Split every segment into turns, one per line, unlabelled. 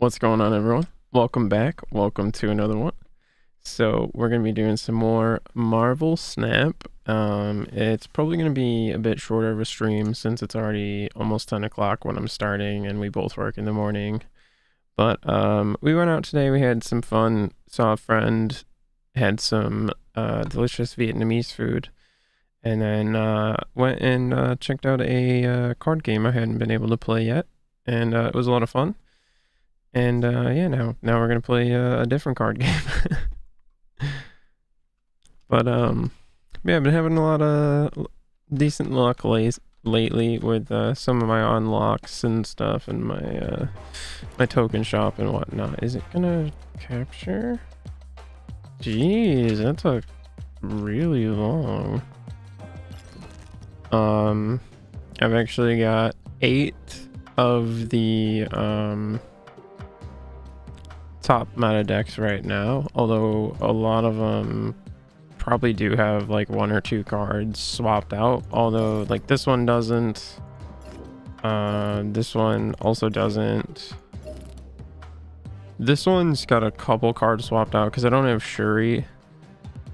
What's going on, everyone? Welcome back. Welcome to another one. So we're going to be doing some more Marvel Snap. It's probably going to be a bit shorter of a stream since it's already almost 10 o'clock when I'm starting and we both work in the morning. But we went out today. We had some fun, saw a friend, had some delicious Vietnamese food, and then went and checked out a card game I hadn't been able to play yet. And it was a lot of fun. And yeah, now we're gonna play a different card game. But yeah, I've been having a lot of decent luck lately with some of my unlocks and stuff, and my my token shop and whatnot. Is it gonna capture? Jeez, that took really long. I've actually got 8 of the top meta decks right now, although a lot of them probably do have like 1 or 2 cards swapped out, although like this one doesn't, this one also doesn't. This one's got a couple cards swapped out because I don't have Shuri,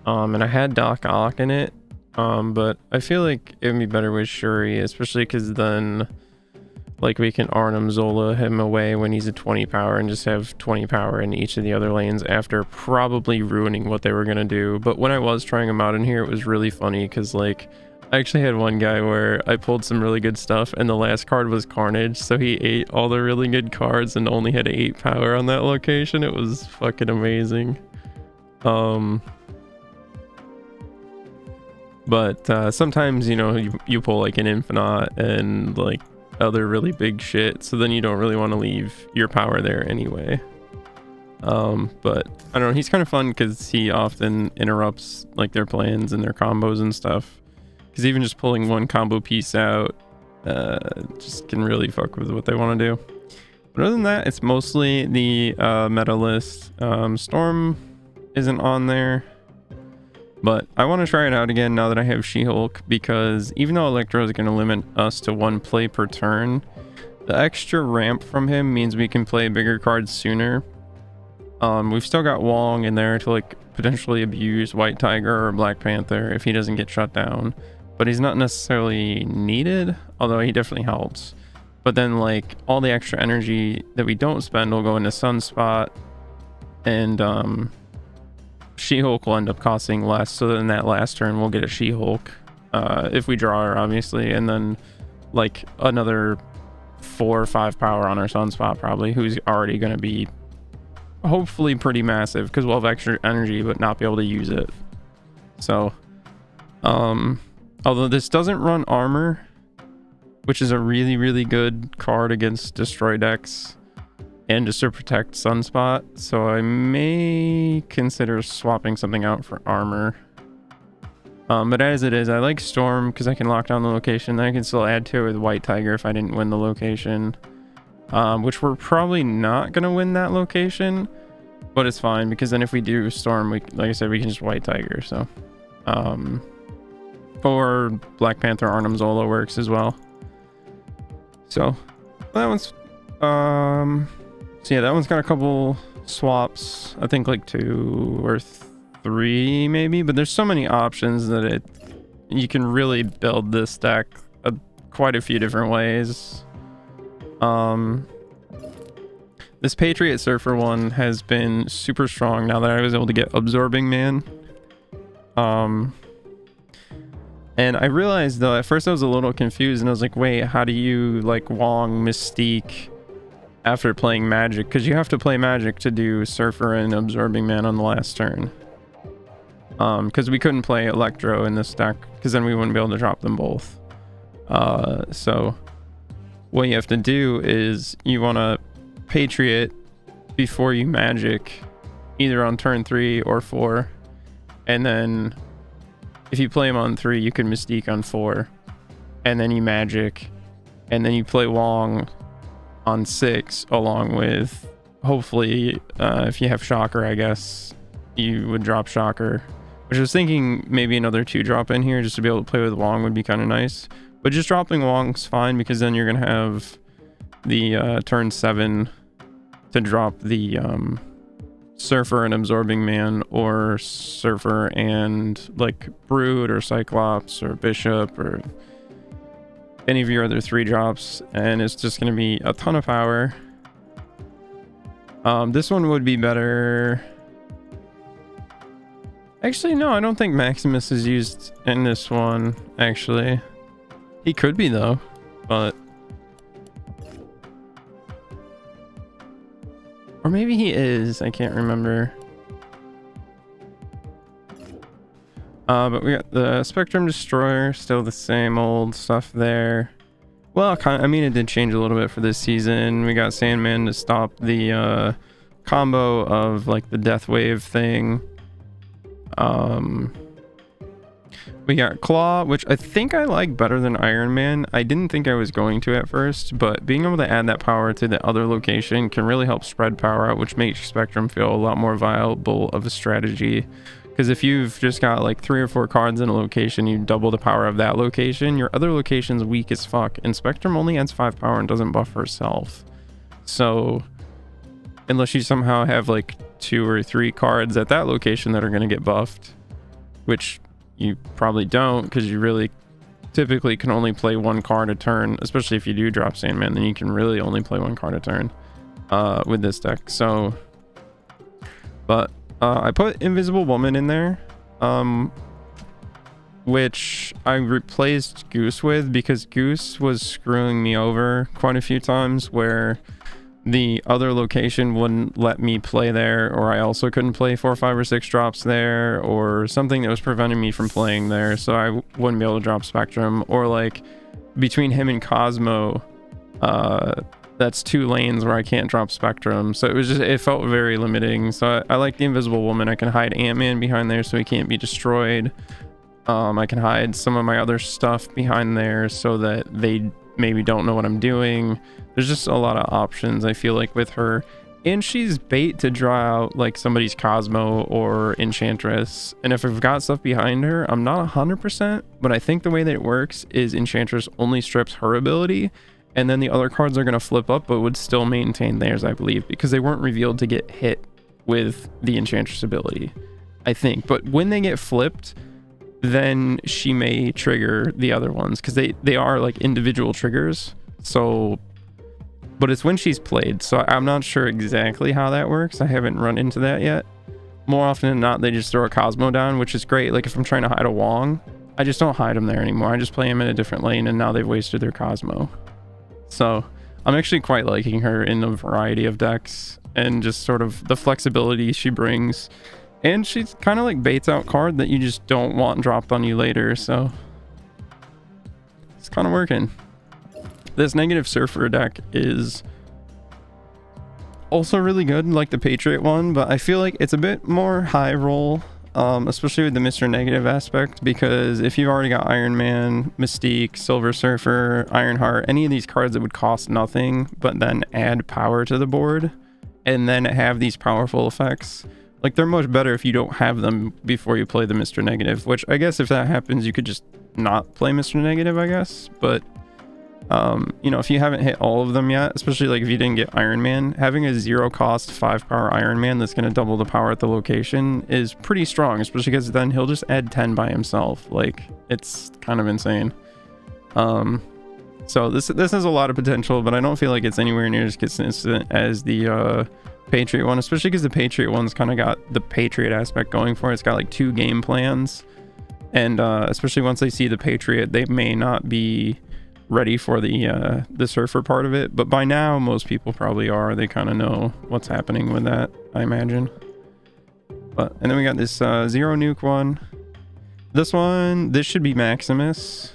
and I had Doc Ock in it, but I feel like it would be better with Shuri, especially because then like we can Arnim Zola him away when he's at 20 power and just have 20 power in each of the other lanes after probably ruining what they were gonna do. But when I was trying him out in here, it was really funny because like I actually had one guy where I pulled some really good stuff and the last card was Carnage, so he ate all the really good cards and only had 8 power on that location. It was fucking amazing. But sometimes, you know, you pull like an Infinite and like other really big shit, so then you don't really want to leave your power there anyway. But I don't know, he's kind of fun because he often interrupts like their plans and their combos and stuff, because even just pulling one combo piece out just can really fuck with what they want to do. But other than that, it's mostly the meta list. Storm isn't on there, but I want to try it out again now that I have She-Hulk, because even though Electro is going to limit us to 1 play per turn, the extra ramp from him means we can play bigger cards sooner. We've still got Wong in there to like potentially abuse White Tiger or Black Panther if he doesn't get shut down, but he's not necessarily needed, although he definitely helps. But then like all the extra energy that we don't spend will go into Sunspot, and She-Hulk will end up costing less, so then that last turn we'll get a She-Hulk if we draw her, obviously, and then like another 4 or 5 power on our Sunspot probably, who's already going to be hopefully pretty massive because we'll have extra energy but not be able to use it. So although this doesn't run armor, which is a really good card against destroy decks and just to protect Sunspot, so I may consider swapping something out for armor. But as it is, I like Storm because I can lock down the location, then I can still add to it with White Tiger if I didn't win the location, which we're probably not gonna win that location, but it's fine because then if we do Storm, we, like I said, we can just White Tiger. So or Black Panther Arnim Zola works as well. So that one's so yeah, that one's got a couple swaps, I think like 2 or 3 maybe, but there's so many options that you can really build this deck quite a few different ways. This Patriot Surfer one has been super strong now that I was able to get Absorbing Man. And I realized though, at first I was a little confused and I was like, wait, how do you like Wong Mystique after playing Magic? Because you have to play Magic to do Surfer and Absorbing Man on the last turn. Because we couldn't play Electro in this deck because then we wouldn't be able to drop them both. So what you have to do is you want to Patriot before you Magic, either on turn 3 or 4, and then if you play him on 3, you can Mystique on 4, and then you Magic, and then you play Wong on 6 along with, hopefully, if you have Shocker, I guess you would drop Shocker, which I was thinking maybe another 2-drop in here just to be able to play with Wong would be kind of nice, but just dropping Wong's fine because then you're gonna have the turn 7 to drop the Surfer and Absorbing Man, or Surfer and like Brood or Cyclops or Bishop or any of your other 3 drops, and it's just going to be a ton of power. This one would be better. Actually, no, I don't think Maximus is used in this one, actually. He could be, though, but... Or maybe he is, I can't remember. But we got the Spectrum Destroyer, still the same old stuff there. Well, I mean, it did change a little bit for this season. We got Sandman to stop the combo of like the Death Wave thing. We got Claw, which I think I like better than Iron Man. I didn't think I was going to at first, but being able to add that power to the other location can really help spread power out, which makes Spectrum feel a lot more viable of a strategy. Because if you've just got like 3 or 4 cards in a location, you double the power of that location, your other location's weak as fuck, and Spectrum only adds 5 power and doesn't buff herself. So unless you somehow have like 2 or 3 cards at that location that are going to get buffed, which you probably don't, because you really typically can only play 1 card a turn, especially if you do drop Sandman, then you can really only play 1 card a turn with this deck. So, but I put Invisible Woman in there, which I replaced Goose with, because Goose was screwing me over quite a few times where the other location wouldn't let me play there, or I also couldn't play 4, 5, or 6 drops there, or something that was preventing me from playing there, so I wouldn't be able to drop Spectrum. Or like between him and Cosmo, that's 2 lanes where I can't drop Spectrum, so it felt very limiting. So I like the Invisible Woman. I can hide Ant-Man behind there so he can't be destroyed. I can hide some of my other stuff behind there so that they maybe don't know what I'm doing. There's just a lot of options, I feel like, with her. And she's bait to draw out like somebody's Cosmo or Enchantress. And if I've got stuff behind her, I'm not 100%, but I think the way that it works is Enchantress only strips her ability, and then the other cards are going to flip up but would still maintain theirs, I believe, because they weren't revealed to get hit with the Enchantress ability, I think. But when they get flipped, then she may trigger the other ones, because they are like individual triggers. So, but it's when she's played, so I'm not sure exactly how that works. I haven't run into that yet. More often than not, they just throw a Cosmo down, which is great. Like if I'm trying to hide a Wong, I just don't hide him there anymore. I just play him in a different lane, and now they've wasted their Cosmo. So I'm actually quite liking her in a variety of decks, and just sort of the flexibility she brings. And she's kind of like baits out card that you just don't want dropped on you later, so it's kind of working. This negative Surfer deck is also really good, like the Patriot one, but I feel like it's a bit more high roll, especially with the Mr. Negative aspect, because if you've already got Iron Man, Mystique, Silver Surfer, Ironheart, any of these cards that would cost nothing but then add power to the board and then have these powerful effects, like they're much better if you don't have them before you play the Mr. Negative, which I guess if that happens, you could just not play Mr. Negative, I guess. But you know, if you haven't hit all of them yet, especially like if you didn't get Iron Man, having a 0 cost 5 power Iron Man that's going to double the power at the location is pretty strong, especially because then he'll just add 10 by himself. Like, it's kind of insane. So this has a lot of potential, but I don't feel like it's anywhere near as consistent as the Patriot one, especially because the Patriot one's kind of got the Patriot aspect going for it. It's got like 2 game plans, and especially once they see the Patriot, they may not be ready for the Surfer part of it, but by now most people probably are. They kind of know what's happening with that, I imagine. But and then we got this 0 nuke one. This should be Maximus,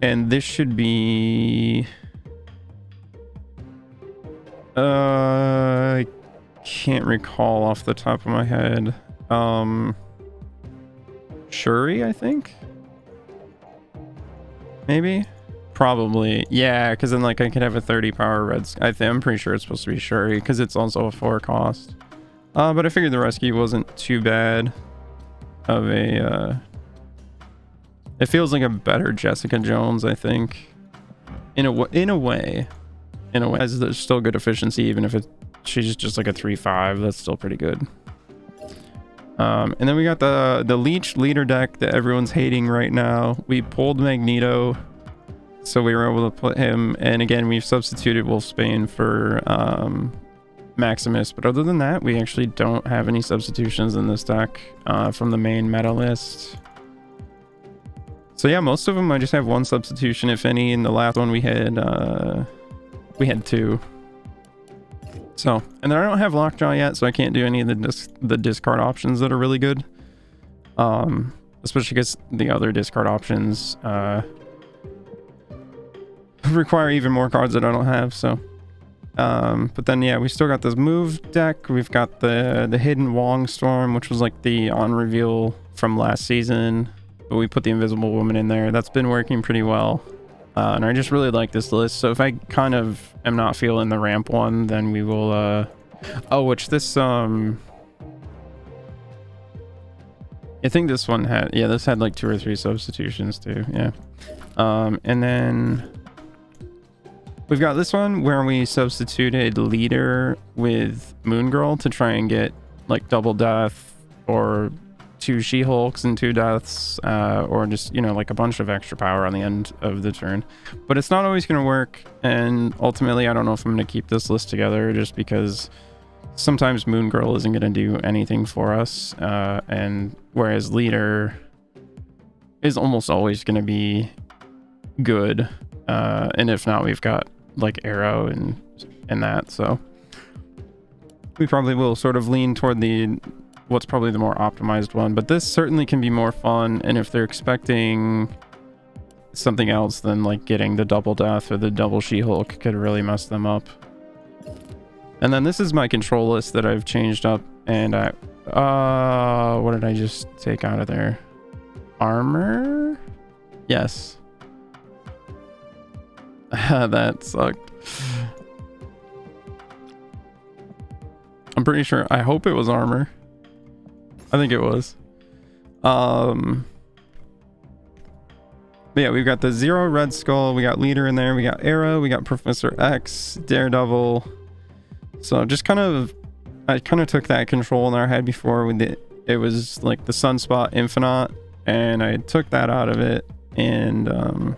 and this should be I can't recall off the top of my head. Shuri, I think. Maybe, probably, yeah, because then like I could have a 30 power red. I'm pretty sure it's supposed to be Shuri because it's also a 4 cost. But I figured the rescue wasn't too bad of a. It feels like a better Jessica Jones, I think, in a way. in a way. There's still good efficiency, even if she's just like a 3/5. That's still pretty good. And then we got the Leech leader deck that everyone's hating right now. We pulled Magneto, so we were able to put him. And again, we've substituted Wolfsbane for Maximus. But other than that, we actually don't have any substitutions in this deck from the main meta list. So yeah, most of them I just have one substitution, if any. In the last one we had 2. So, and then I don't have Lockjaw yet, so I can't do any of the discard options that are really good. Especially because the other discard options require even more cards that I don't have. So, but then yeah, we still got this move deck. We've got the hidden Wong Storm, which was like the on reveal from last season, but we put the Invisible Woman in there. That's been working pretty well. And I just really like this list. So if I kind of am not feeling the ramp one, then we will which this I think this one had, yeah, this had like 2 or 3 substitutions too. Yeah. And then we've got this one where we substituted leader with Moon Girl to try and get like double death or 2 She-Hulks and 2 deaths, or just, you know, like a bunch of extra power on the end of the turn. But it's not always going to work, and ultimately I don't know if I'm going to keep this list together, just because sometimes Moon Girl isn't going to do anything for us, and whereas leader is almost always going to be good, and if not, we've got like Arrow and that, so we probably will sort of lean toward what's probably the more optimized one. But this certainly can be more fun, and if they're expecting something else, then like getting the double death or the double She-Hulk could really mess them up. And then this is my control list that I've changed up, and what did I just take out of there? Armor? Yes. That sucked. I'm pretty sure, I hope it was armor. I think it was. But yeah, we've got the 0 Red Skull, we got leader in there, we got Arrow, we got Professor X, Daredevil. So just I kind of took that control in our head before it was like the Sunspot Infinite, and I took that out of it. And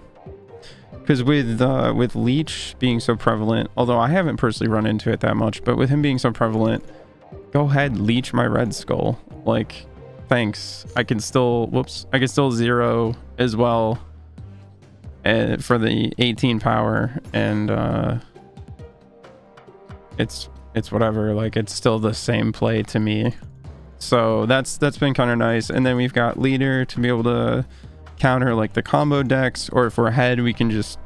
because with Leech being so prevalent, although I haven't personally run into it that much, but with him being so prevalent, go ahead, leech my Red Skull. Like, thanks. I can still 0 as well for the 18 power, and it's whatever. Like, it's still the same play to me. So that's been kind of nice. And then we've got leader to be able to counter like the combo decks, or if we're ahead, we can just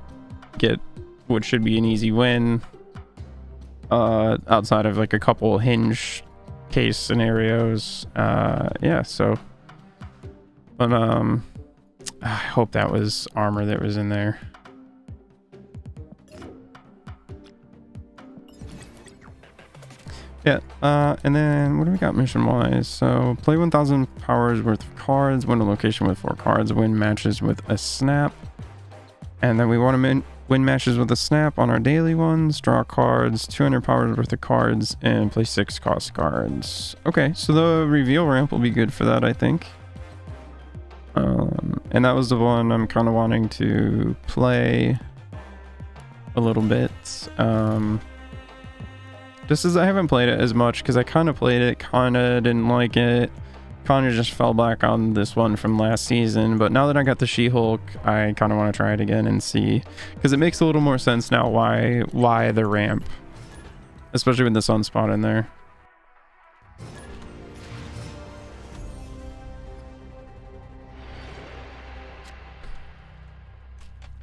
get what should be an easy win outside of like a couple hinge case scenarios. Yeah, so but I hope that was armor that was in there. Yeah, and then what do we got mission wise? So play 1000 powers worth of cards, win a location with 4 cards, win matches with a snap. And then we want to win matches with a snap on our daily ones, draw cards, 200 powers worth of cards, and play 6 cost cards. Okay, so the reveal ramp will be good for that, I think. And that was the one I'm kind of wanting to play a little bit. Just as I haven't played it as much, because I kind of played it, kind of didn't like it, kind of just fell back on this one from last season. But now that I got the She-Hulk, I kind of want to try it again and see, because it makes a little more sense now why the ramp, especially with the Sunspot in there.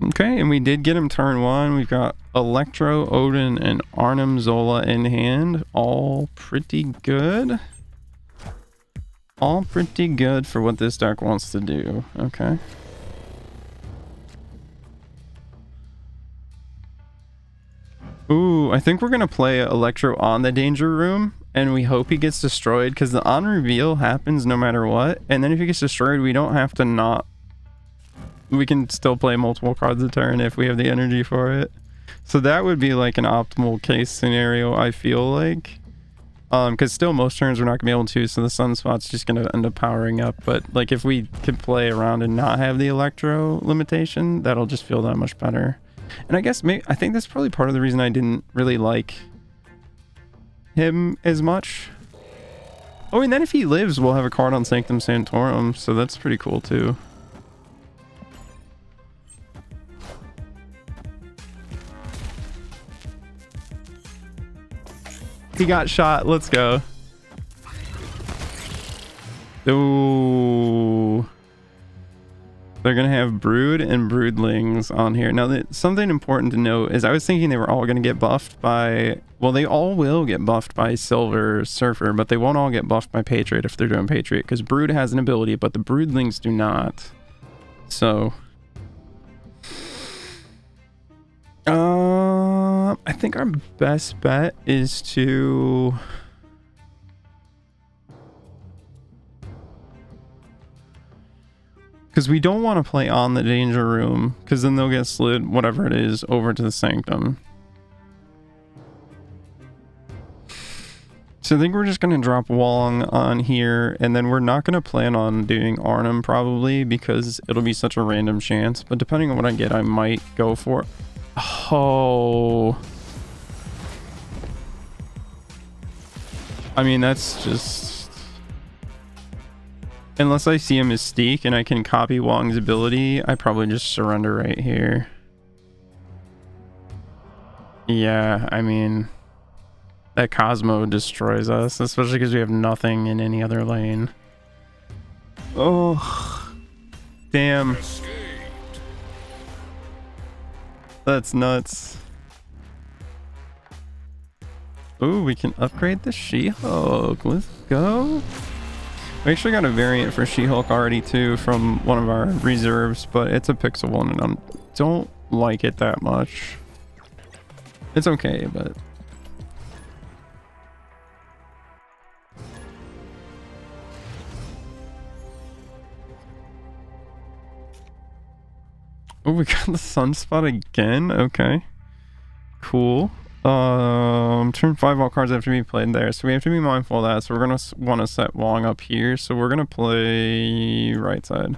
Okay, and we did get him turn 1. We've got Electro, Odin, and Arnim Zola in hand. All pretty good. All pretty good for what this deck wants to do. Okay. Ooh, I think we're going to play Electro on the Danger Room, and we hope he gets destroyed, because the on reveal happens no matter what. And then if he gets destroyed, we don't have to not... We can still play multiple cards a turn if we have the energy for it. So that would be like an optimal case scenario, I feel like. Because still most turns we're not gonna be able to, so the sunspot's just gonna end up powering up. But like if we could play around and not have the electro limitation, that'll just feel that much better. And I guess I think that's probably part of the reason I didn't really like him as much. Oh, and then if he lives, we'll have a card on Sanctum Sanctorum, so that's pretty cool too. He got shot. Let's go. Ooh. They're going to have Brood and Broodlings on here. Now, something important to note is I was thinking they were all going to get buffed by... Well, they all will get buffed by Silver Surfer, but they won't all get buffed by Patriot if they're doing Patriot, because Brood has an ability, but the Broodlings do not. So... I think our best bet is to... Because we don't want to play on the Danger Room, because then they'll get slid, whatever it is, over to the Sanctum. So I think we're just going to drop Wong on here, and then we're not going to plan on doing Arnhem probably, because it'll be such a random chance. But depending on what I get, I might go for it. Oh... I mean, that's just... Unless I see a Mystique and I can copy Wong's ability, I probably just surrender right here. Yeah, I mean... That Cosmo destroys us, especially because we have nothing in any other lane. Oh... Damn. That's nuts. Ooh, we can upgrade the She-Hulk. Let's go. We actually got a variant for She-Hulk already too from one of our reserves, but it's a pixel one and I don't like it that much. It's okay, but... Oh, we got the Sunspot again? Okay. Cool. Turn 5, all cards have to be played there, so we have to be mindful of that. So we're gonna want to set Wong up here, so we're gonna play right side.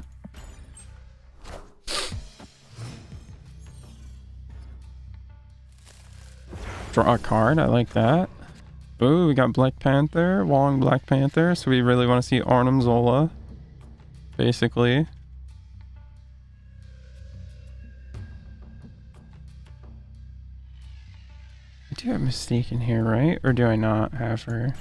Draw a card, I like that. Ooh, we got Black Panther, Wong, Black Panther, so we really want to see Arnhem Zola, basically. I do have Mystique in here, right? Or do I not have her?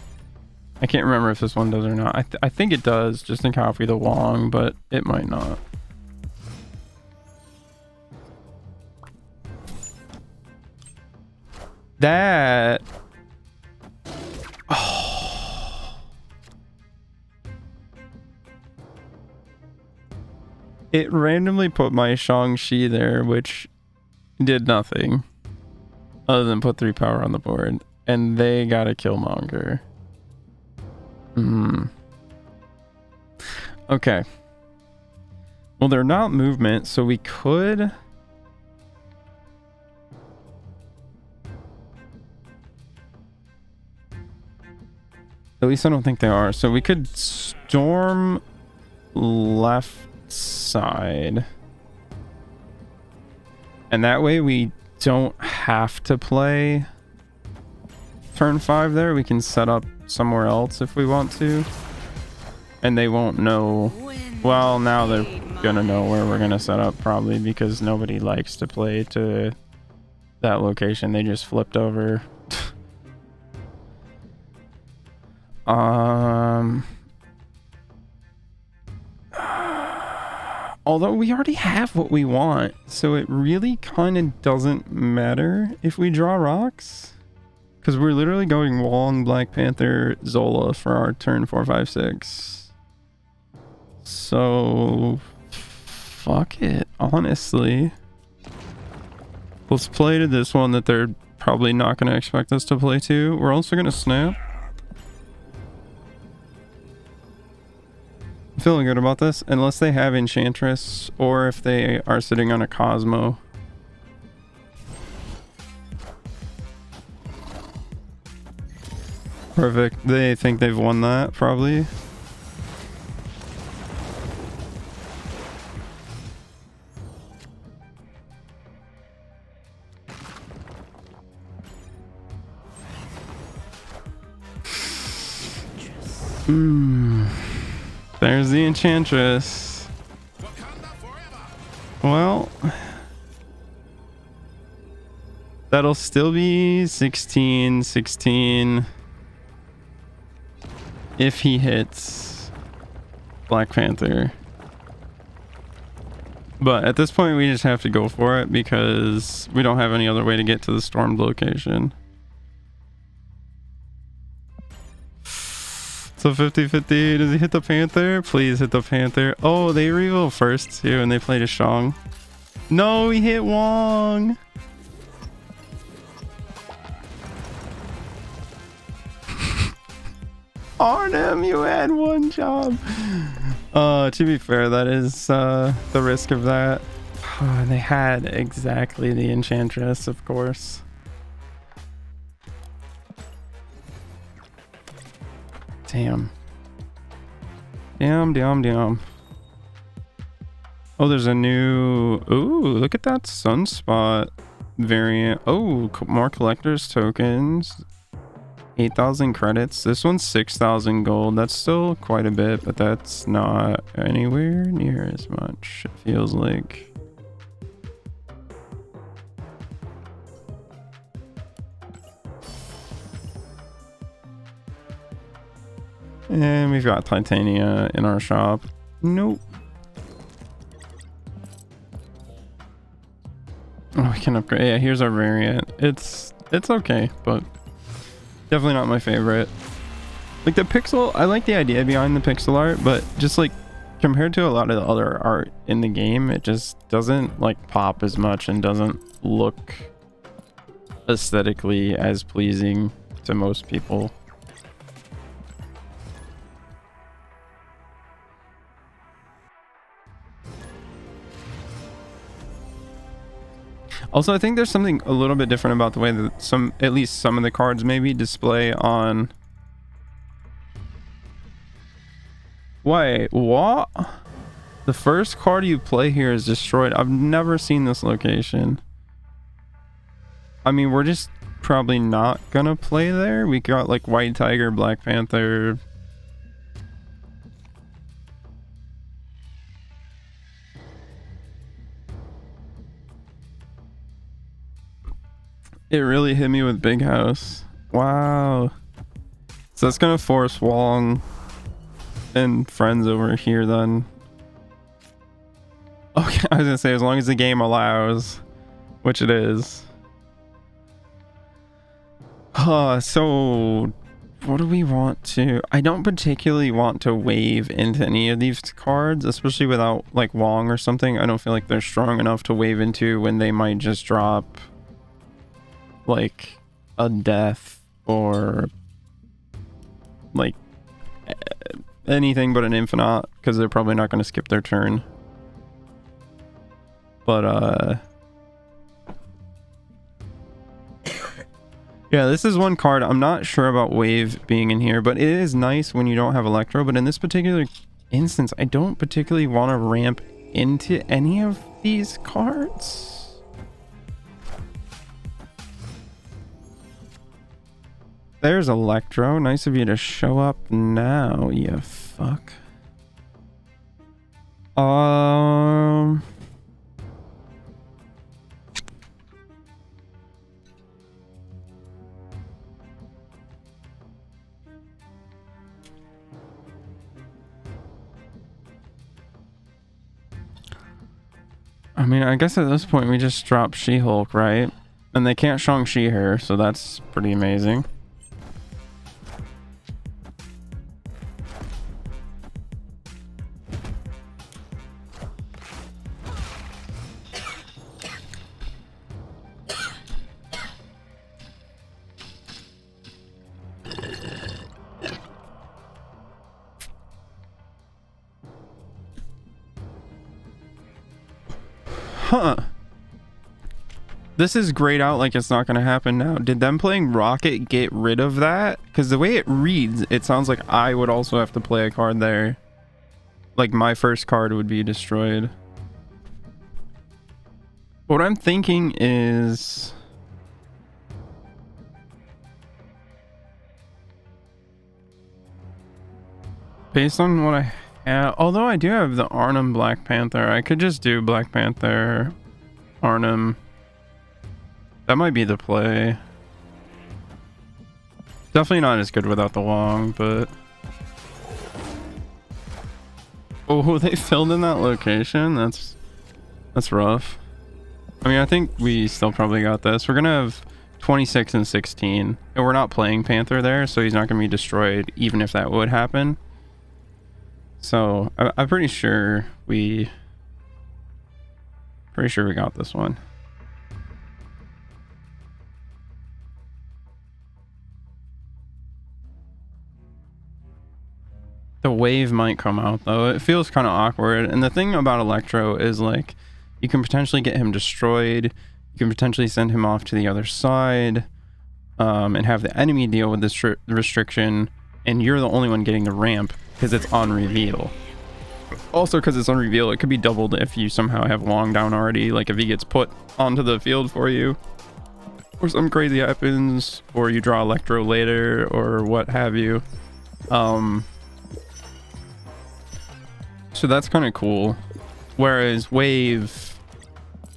I can't remember if this one does or not. I think it does, just in copy the Wong, but it might not. That... Oh. It randomly put my Shang-Chi there, which did nothing. Other than put 3 power on the board. And they got a Killmonger. Okay. Well, they're not movement, so we could... At least I don't think they are. So we could storm left side. And that way we don't have to play turn 5 there. We can set up somewhere else if we want to. And they won't know. Well, now they're gonna know where we're gonna set up probably, because nobody likes to play to that location they just flipped over. Although we already have what we want, so it really kind of doesn't matter if we draw rocks, because we're literally going Wong, Black Panther, Zola for our turn 4, 5, 6. So fuck it, honestly. Let's play to this one that they're probably not going to expect us to play to. We're also going to snap. I'm feeling good about this, unless they have Enchantress or if they are sitting on a Cosmo. Perfect. They think they've won that, probably. There's the Enchantress. Well, that'll still be 16 if he hits Black Panther. But at this point, we just have to go for it because we don't have any other way to get to the stormed location. So 50-50. Does he hit the Panther? Please hit the Panther. Oh, they reveal first too, and they played a Shang. No, he hit Wong. Arnim, you had one job. To be fair, that is the risk of that. Oh, they had exactly the Enchantress, of course. Damn. Damn. Oh, there's a new... Ooh, look at that Sunspot variant. Oh, more collector's tokens. 8,000 credits. This one's 6,000 gold. That's still quite a bit, but that's not anywhere near as much, it feels like. And we've got Titania in our shop. Nope. Oh, we can upgrade. Yeah, here's our variant. It's okay, but definitely not my favorite. Like the pixel, I like the idea behind the pixel art, but just like compared to a lot of the other art in the game, it just doesn't like pop as much and doesn't look aesthetically as pleasing to most people. Also, I think there's something a little bit different about the way that at least some of the cards maybe display on... Wait, what? The first card you play here is destroyed. I've never seen this location. I mean, we're just probably not gonna play there. We got like White Tiger, Black Panther... It really hit me with Big House. Wow. So that's gonna force Wong and friends over here then. Okay, I was gonna say as long as the game allows, which it is. So what do we want to... I don't particularly want to wave into any of these cards, especially without like Wong or something. I don't feel like they're strong enough to wave into when they might just drop like a death or like anything but an infinite, because they're probably not going to skip their turn. But yeah, this is one card I'm not sure about wave being in here, but it is nice when you don't have Electro. But in this particular instance, I don't particularly want to ramp into any of these cards. There's Electro. Nice of you to show up now, you fuck. I mean, I guess at this point we just drop She-Hulk, right? And they can't Shang-Chi her, so that's pretty amazing. Huh.
this is grayed out like it's not going to happen now. Did them playing Rocket get rid of that? Because the way it reads, it sounds like I would also have to play a card there. Like my first card would be destroyed. What I'm thinking is... based on what I have... although I do have the Arnhem Black Panther, I could just do Black Panther, Arnhem. That might be the play. Definitely not as good without the Wong, but... oh, they filled in that location? That's rough. I mean, I think we still probably got this. We're gonna have 26 and 16. And we're not playing Panther there, so he's not gonna be destroyed, even if that would happen. So, I'm pretty sure we... got this one. The wave might come out though. It feels kind of awkward. And the thing about Electro is like you can potentially get him destroyed. You can potentially send him off to the other side and have the enemy deal with this restriction. And you're the only one getting the ramp because it's on reveal. Also because it's on reveal, it could be doubled if you somehow have Wong down already. Like if he gets put onto the field for you. Or something crazy happens. Or you draw Electro later or what have you. So that's kind of cool. Whereas Wave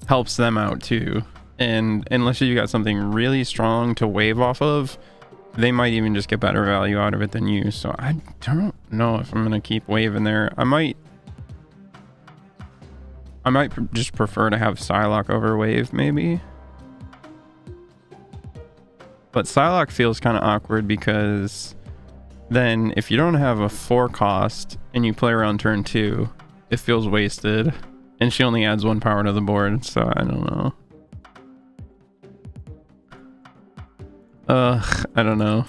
helps them out too. And unless you got something really strong to wave off of, they might even just get better value out of it than you. So I don't know if I'm going to keep Wave in there. I might just prefer to have Psylocke over Wave maybe. But Psylocke feels kind of awkward because... then if you don't have a 4 cost and you play around turn 2, it feels wasted. And she only adds 1 power to the board, so I don't know. I don't know.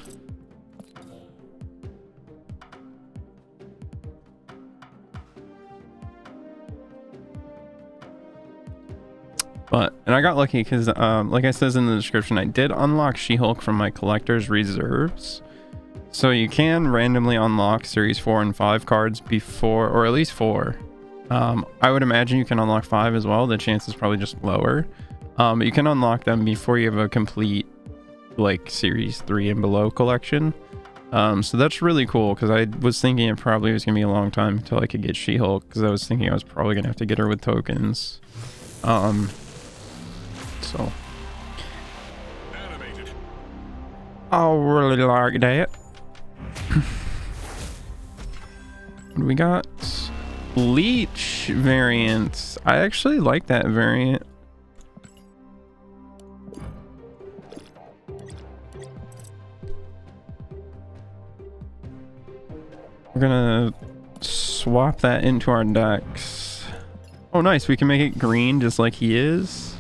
And I got lucky because, like I says in the description, I did unlock She-Hulk from my collector's reserves. So you can randomly unlock series 4 and 5 cards before, or at least 4. I would imagine you can unlock 5 as well. The chance is probably just lower. But you can unlock them before you have a complete like series 3 and below collection. So that's really cool because I was thinking it probably was gonna be a long time until I could get She-Hulk because I was thinking I was probably gonna have to get her with tokens. So I really like that. What do we got? Leech variant. I actually like that variant. We're gonna swap that into our decks. Oh nice, we can make it green just like he is.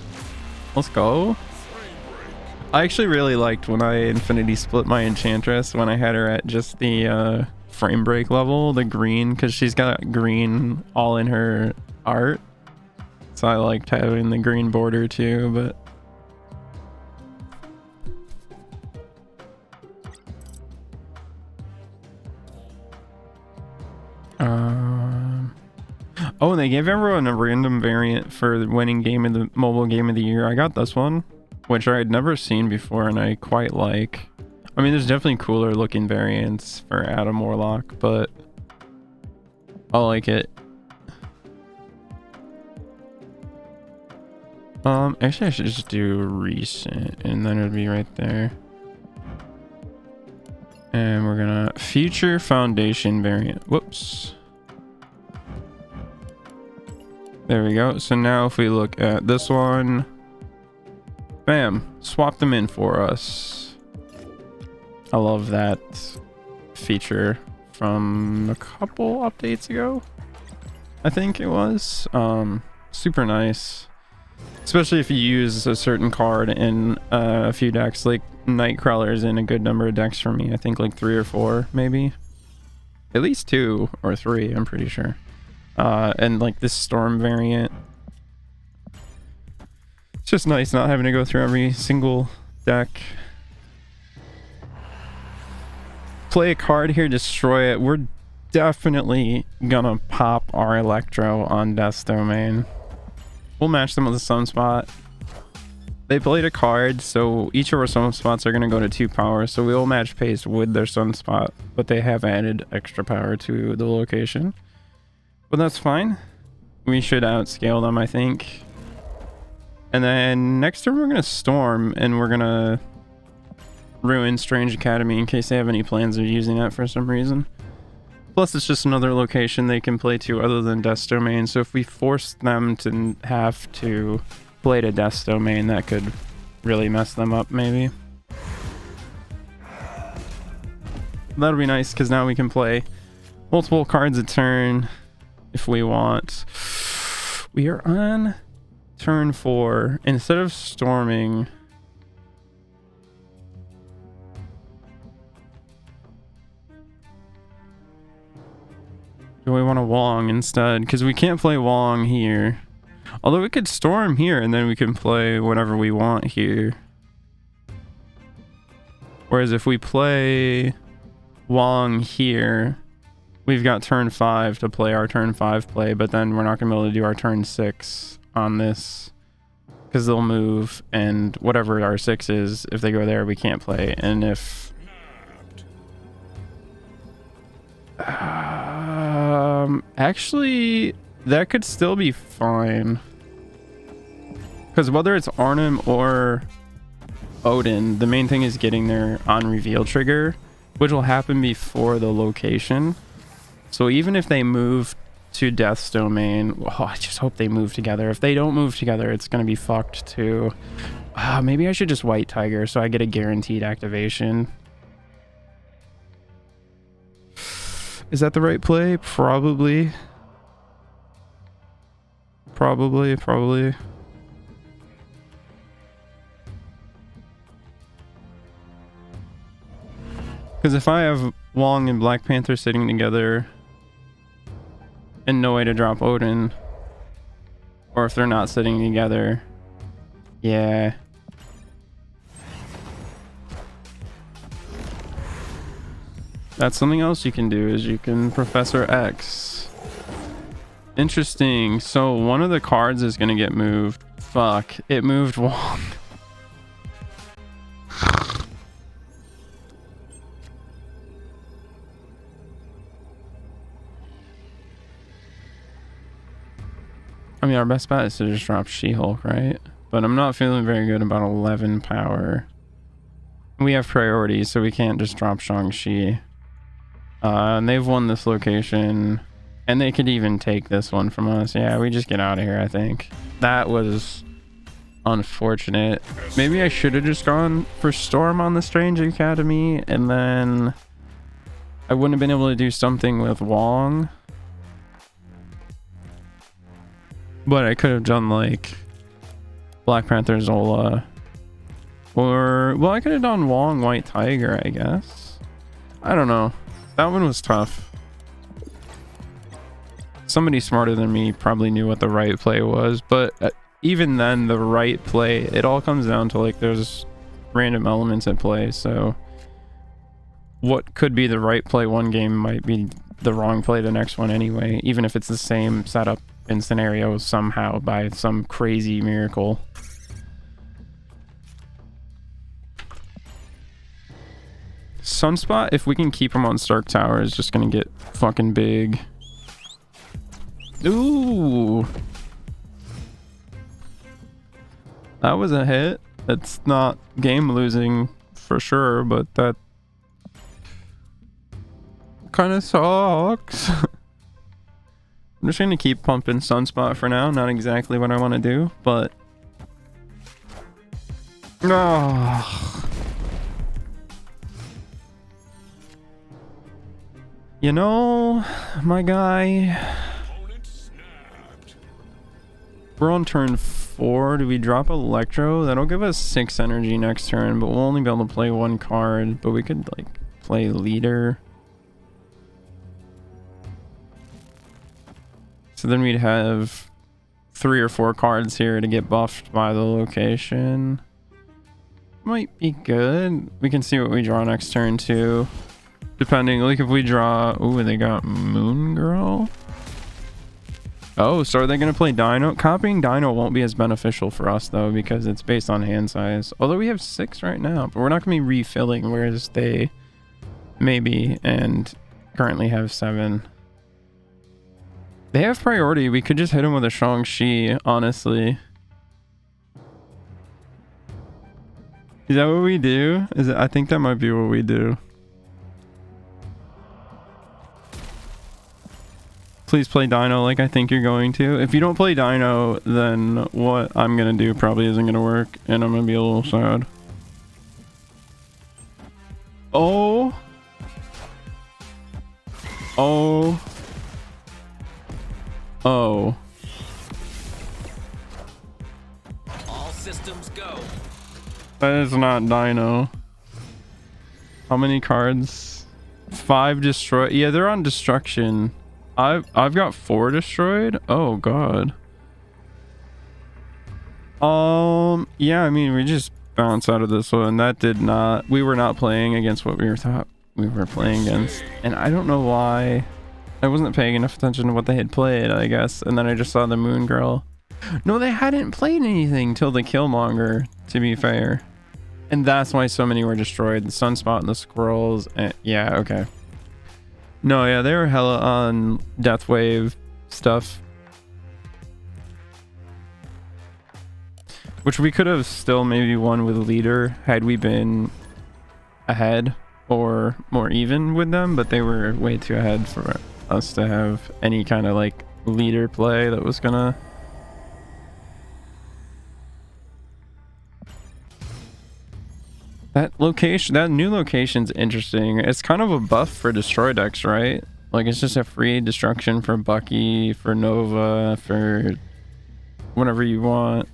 Let's go. I actually really liked when I infinity split my Enchantress when I had her at just the frame break level, the green, because she's got green all in her art. So I liked having the green border too, but... oh, and they gave everyone a random variant for winning game of the mobile game of the year. I got this one, which I had never seen before, and I quite like. I mean, there's definitely cooler looking variants for Adam Warlock, but I like it. Actually, I should just do recent, and then it'd be right there. And we're gonna future foundation variant. Whoops. There we go. So now if we look at this one, bam, swap them in for us. I love that feature from a couple updates ago, I think it was. Super nice, especially if you use a certain card in a few decks. Like Nightcrawler's in a good number of decks for me. I think like 3 or 4 maybe, at least 2 or 3, I'm pretty sure. And like this Storm variant. So just nice not having to go through every single deck. Play a card here, destroy it. We're definitely gonna pop our Electro on Death's Domain. We'll match them with a Sunspot. They played a card, so each of our Sunspots are gonna go to 2 power, so we will match pace with their Sunspot, but they have added extra power to the location. But that's fine. We should outscale them, I think. And then next turn we're gonna Storm, and we're gonna ruin Strange Academy in case they have any plans of using that for some reason. Plus it's just another location they can play to other than Death's Domain, so if we force them to have to play to Death's Domain, that could really mess them up maybe. That'll be nice because now we can play multiple cards a turn if we want. We are on turn 4. Instead of storming, do we want to Wong instead? Because we can't play Wong here. Although we could storm here and then we can play whatever we want here. Whereas if we play Wong here, we've got turn 5 to play our turn 5 play, but then we're not going to be able to do our turn 6 on this because they'll move, and whatever our 6 is, if they go there, we can't play. And if actually that could still be fine, because whether it's Arnim or Odin, the main thing is getting their on reveal trigger, which will happen before the location. So even if they move to Death's Domain, oh, I just hope they move together. If they don't move together, it's going to be fucked too. Maybe I should just White Tiger so I get a guaranteed activation. Is that the right play? Probably. Probably. Because if I have Wong and Black Panther sitting together and no way to drop Odin, or if they're not sitting together, yeah. That's something else you can do, is you can Professor X. Interesting. So one of the cards is going to get moved. Fuck. It moved Wong. I mean, our best bet is to just drop She-Hulk, right? But I'm not feeling very good about 11 power. We have priorities, so we can't just drop Shang-Chi. And they've won this location. And they could even take this one from us. Yeah, we just get out of here, I think. That was unfortunate. Maybe I should have just gone for Storm on the Strange Academy, and then I wouldn't have been able to do something with Wong. But I could have done like Black Panther Zola, or well, I could have done Wong White Tiger, I guess. I don't know. That one was tough. Somebody smarter than me probably knew what the right play was, but even then, the right play, it all comes down to like there's random elements at play. So what could be the right play one game might be the wrong play the next one anyway, even if it's the same setup and scenario somehow by some crazy miracle. Sunspot, if we can keep him on Stark Tower, is just gonna get fucking big. Ooh, that was a hit. It's not game losing for sure, but that kind of sucks. I'm just gonna keep pumping Sunspot for now. Not exactly what I want to do, but you know, my guy, we're on turn 4. Do we drop Electro? That'll give us 6 energy next turn, but we'll only be able to play 1 card. But we could like play Leader. So then we'd have 3 or 4 cards here to get buffed by the location. Might be good. We can see what we draw next turn too. Depending, like if we draw... Ooh, they got Moon Girl. Oh, so are they going to play Dino? Copying Dino won't be as beneficial for us though, because it's based on hand size. Although we have 6 right now, but we're not going to be refilling, whereas they maybe and currently have 7. They have priority. We could just hit them with a Shang-Chi, honestly. Is that what we do? Is it? I think that might be what we do. Please play Dino like I think you're going to. If you don't play Dino, then what I'm gonna do probably isn't gonna work, and I'm gonna be a little sad. Oh. Oh. Oh.
All systems go.
That is not Dino. How many cards? 5 destroyed. Yeah, they're on destruction. I've got 4 destroyed. Oh god. Yeah, I mean, we just bounced out of this one. That did not... We were not playing against what we were thought we were playing against. And I don't know why. I wasn't paying enough attention to what they had played, I guess. And then I just saw the Moon Girl. No, they hadn't played anything till the Killmonger, to be fair. And that's why so many were destroyed. The Sunspot and the Squirrels. And, yeah, okay. No, yeah, they were hella on Death Wave stuff. Which we could have still maybe won with Leader had we been ahead or more even with them, but they were way too ahead for us to have any kind of like leader play that was gonna... That location, that new location's interesting. It's kind of a buff for destroy decks, right? Like it's just a free destruction for Bucky, for Nova, for whatever you want.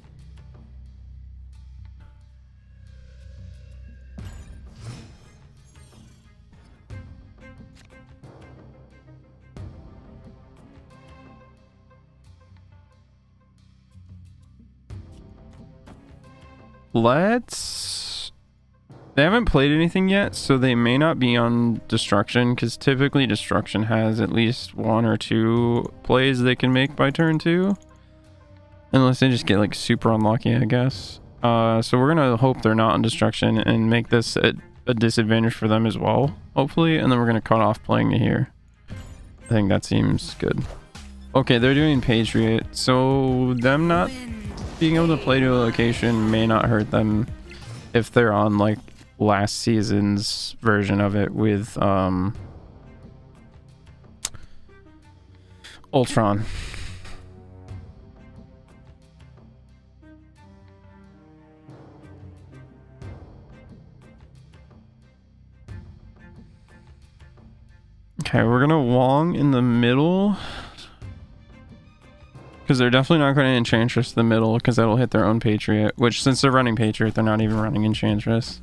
They haven't played anything yet, so they may not be on destruction, because typically destruction has at least 1 or 2 plays they can make by turn 2, unless they just get like super unlucky, I guess. So we're gonna hope they're not on destruction and make this a disadvantage for them as well, hopefully, and then we're gonna cut off playing it here. I think that seems good. Okay, they're doing Patriot, so them not being able to play to a location may not hurt them if they're on like last season's version of it with Ultron. Okay, we're gonna Wong in the middle, because they're definitely not going to Enchantress the middle, because that'll hit their own Patriot, which since they're running Patriot, they're not even running Enchantress.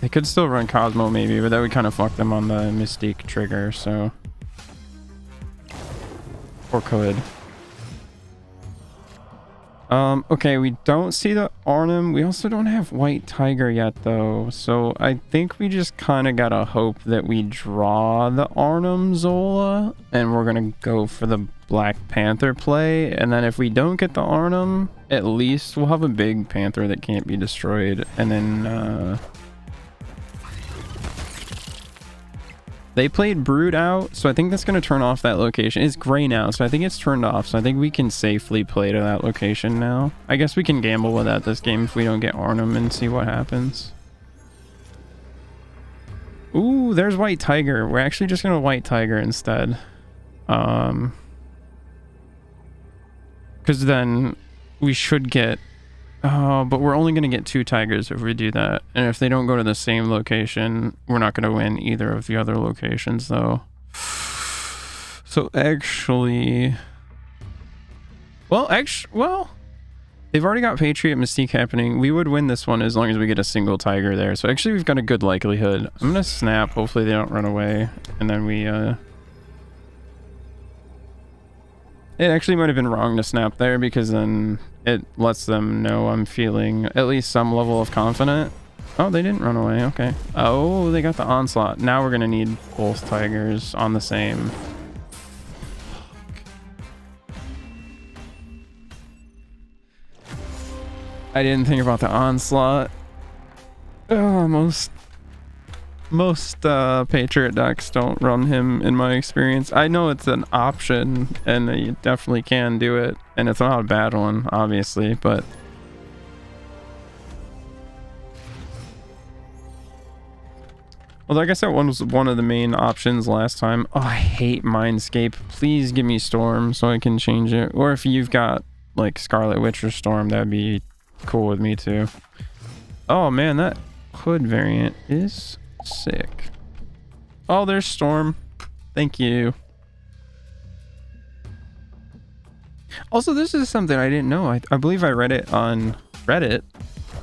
They could still run Cosmo maybe, but that would kind of fuck them on the Mystique trigger, so... Or could. Okay, we don't see the Arnim. We also don't have White Tiger yet, though. So I think we just kind of gotta hope that we draw the Arnim Zola, and we're gonna go for the Black Panther play. And then if we don't get the Arnim, at least we'll have a big Panther that can't be destroyed. And then, they played Brood out, so I think that's going to turn off that location. It's gray now, so I think it's turned off. So I think we can safely play to that location now. I guess we can gamble with that this game if we don't get Arnim and see what happens. Ooh, there's White Tiger. We're actually just going to White Tiger instead. Because then we should get... but we're only going to get 2 tigers if we do that. And if they don't go to the same location, we're not going to win either of the other locations, though. So actually... Well, they've already got Patriot Mystique happening. We would win this one as long as we get a single tiger there. So actually, we've got a good likelihood. I'm going to snap. Hopefully, they don't run away. And then we... It actually might have been wrong to snap there because then it lets them know I'm feeling at least some level of confident. Oh, they didn't run away. Okay. Oh, they got the onslaught. Now we're going to need both tigers on the same. I didn't think about the onslaught. Oh, most Patriot decks don't run him in my experience. I know it's an option and you definitely can do it, and it's not a bad one obviously, but well, I guess that one was one of the main options last time. Oh, I hate Mindscape. Please give me Storm so I can change it, or if you've got like Scarlet Witch or Storm, that'd be cool with me too. Oh man, that Hood variant is sick. Oh, there's Storm. Thank you. Also, this is something I didn't know. I believe I read it on Reddit.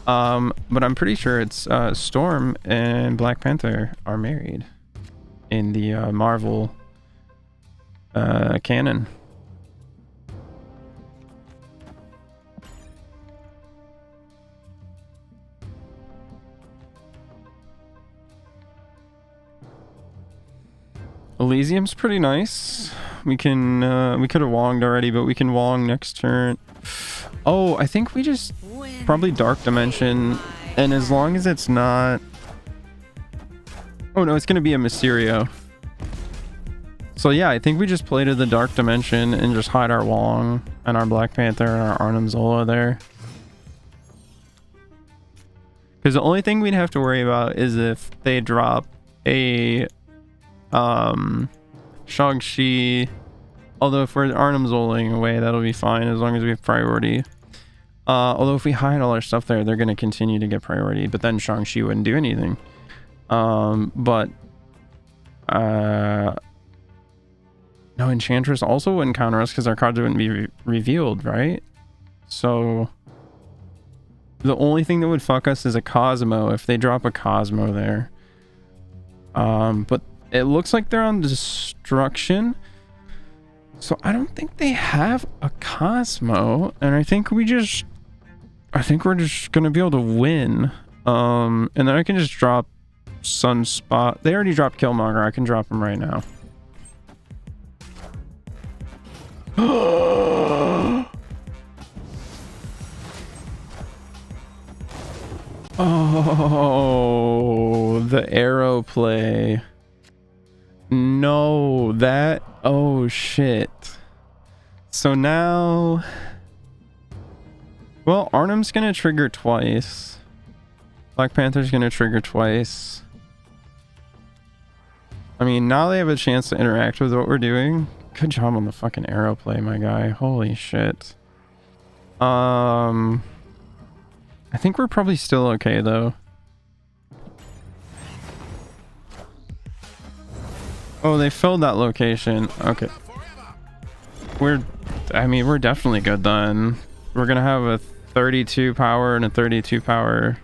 But I'm pretty sure it's Storm and Black Panther are married in the Marvel canon. Elysium's pretty nice. We can we could have wonged already, but we can wong next turn. Oh, I think we just probably Dark Dimension, and as long as it's not, oh no, it's gonna be a Mysterio. So yeah, I think we just play to the Dark Dimension and just hide our Wong and our Black Panther and our Arnim Zola there. Because the only thing we'd have to worry about is if they drop a Shang-Chi. Although if we're Arnim Zoling away, that'll be fine as long as we have priority. Although if we hide all our stuff there, they're going to continue to get priority, but then Shang-Chi wouldn't do anything. No, Enchantress also wouldn't counter us because our cards wouldn't be revealed, right? So the only thing that would fuck us is a Cosmo if they drop a Cosmo there. But it looks like they're on Destruction. So I don't think they have a Cosmo, and I think we're just gonna be able to win. And then I can just drop Sunspot. They already dropped Killmonger. I can drop him right now. Oh, the arrow play. No, that, oh shit. So now, well, Arnim's gonna trigger twice. Black Panther's gonna trigger twice. I mean, now they have a chance to interact with what we're doing. Good job on the fucking arrow play, my guy. Holy shit. I think we're probably still okay though. Oh, they filled that location. Okay. I mean, we're definitely good then. We're gonna have a 32 power and a 32 power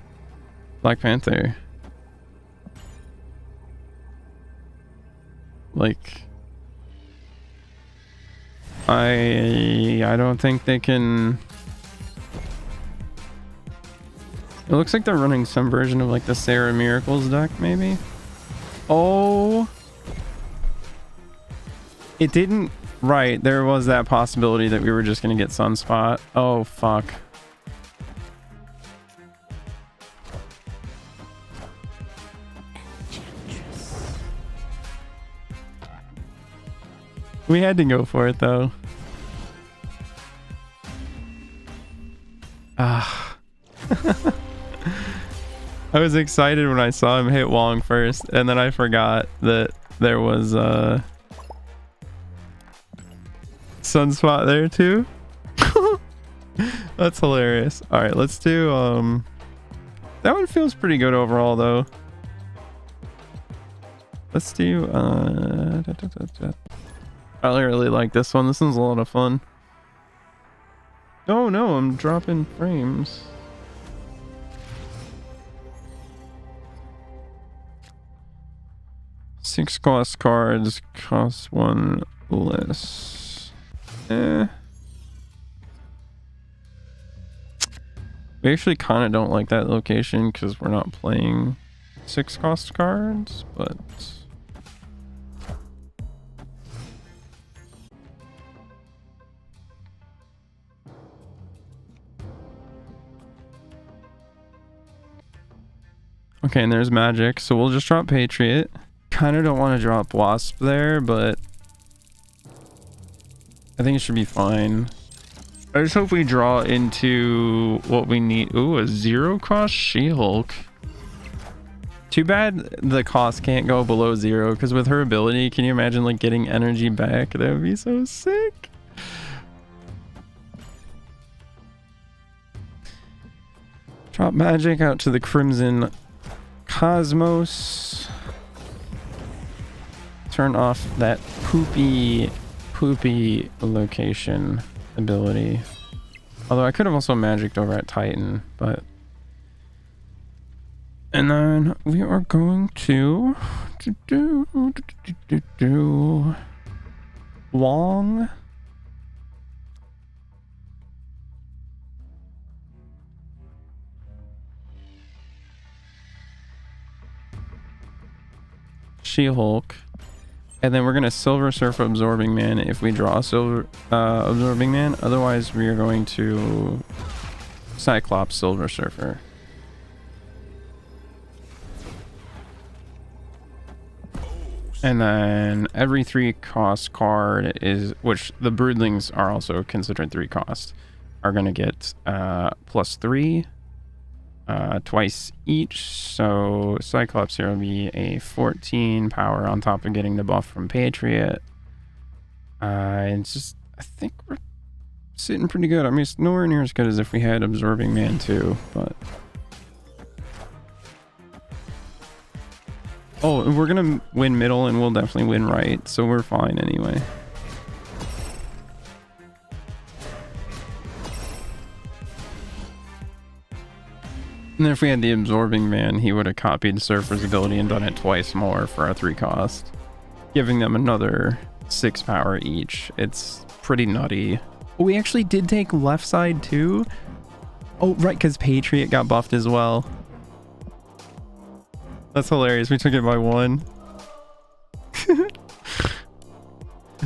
Black Panther. Like, I don't think they can. It looks like they're running some version of like the Sarah Miracles deck, maybe. Oh, it didn't. Right, there was that possibility that we were just gonna get Sunspot. Oh fuck. We had to go for it though. Ah. I was excited when I saw him hit Wong first, and then I forgot that there was Sunspot there too. That's hilarious. All right, let's do that one feels pretty good overall though. Let's do I really like this one. This one's a lot of fun. Oh no, I'm dropping frames. Six cost cards, cost one less. We actually kind of don't like that location because we're not playing 6 cost cards, but okay, and there's magic, so we'll just drop Patriot. Kind of don't want to drop Wasp there, but I think it should be fine. I just hope we draw into what we need. Ooh, a 0 cost She-Hulk. Too bad the cost can't go below 0, because with her ability, can you imagine like getting energy back? That would be so sick. Drop magic out to the Crimson Cosmos. Turn off that poopy location ability. Although I could have also magicked over at Titan, but... And then we are going to do Wong. She-Hulk. And then we're going to Silver Surfer Absorbing Man if we draw Silver Absorbing Man. Otherwise, we are going to Cyclops Silver Surfer. And then every 3 cost card is, which the Broodlings are also considered 3 cost, are going to get +3 twice each. So Cyclops here will be a 14 power on top of getting the buff from Patriot. It's just, I think we're sitting pretty good. I mean, it's nowhere near as good as if we had Absorbing Man too, but... Oh, we're gonna win middle and we'll definitely win right, so we're fine anyway. And if we had the Absorbing Man, he would have copied Surfer's ability and done it twice more for our 3 cost, giving them another 6 power each. It's pretty nutty. We actually did take left side too. Oh, right, because Patriot got buffed as well. That's hilarious. We took it by 1.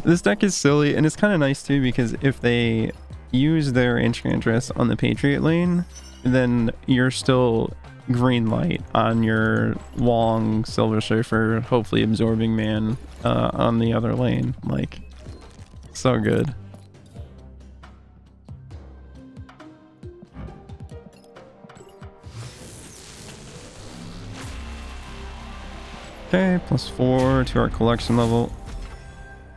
This deck is silly, and it's kind of nice too, because if they use their Enchantress on the Patriot lane, then you're still green light on your Wong, Silver Surfer, hopefully Absorbing Man on the other lane. Like, so good. Okay, +4 to our collection level.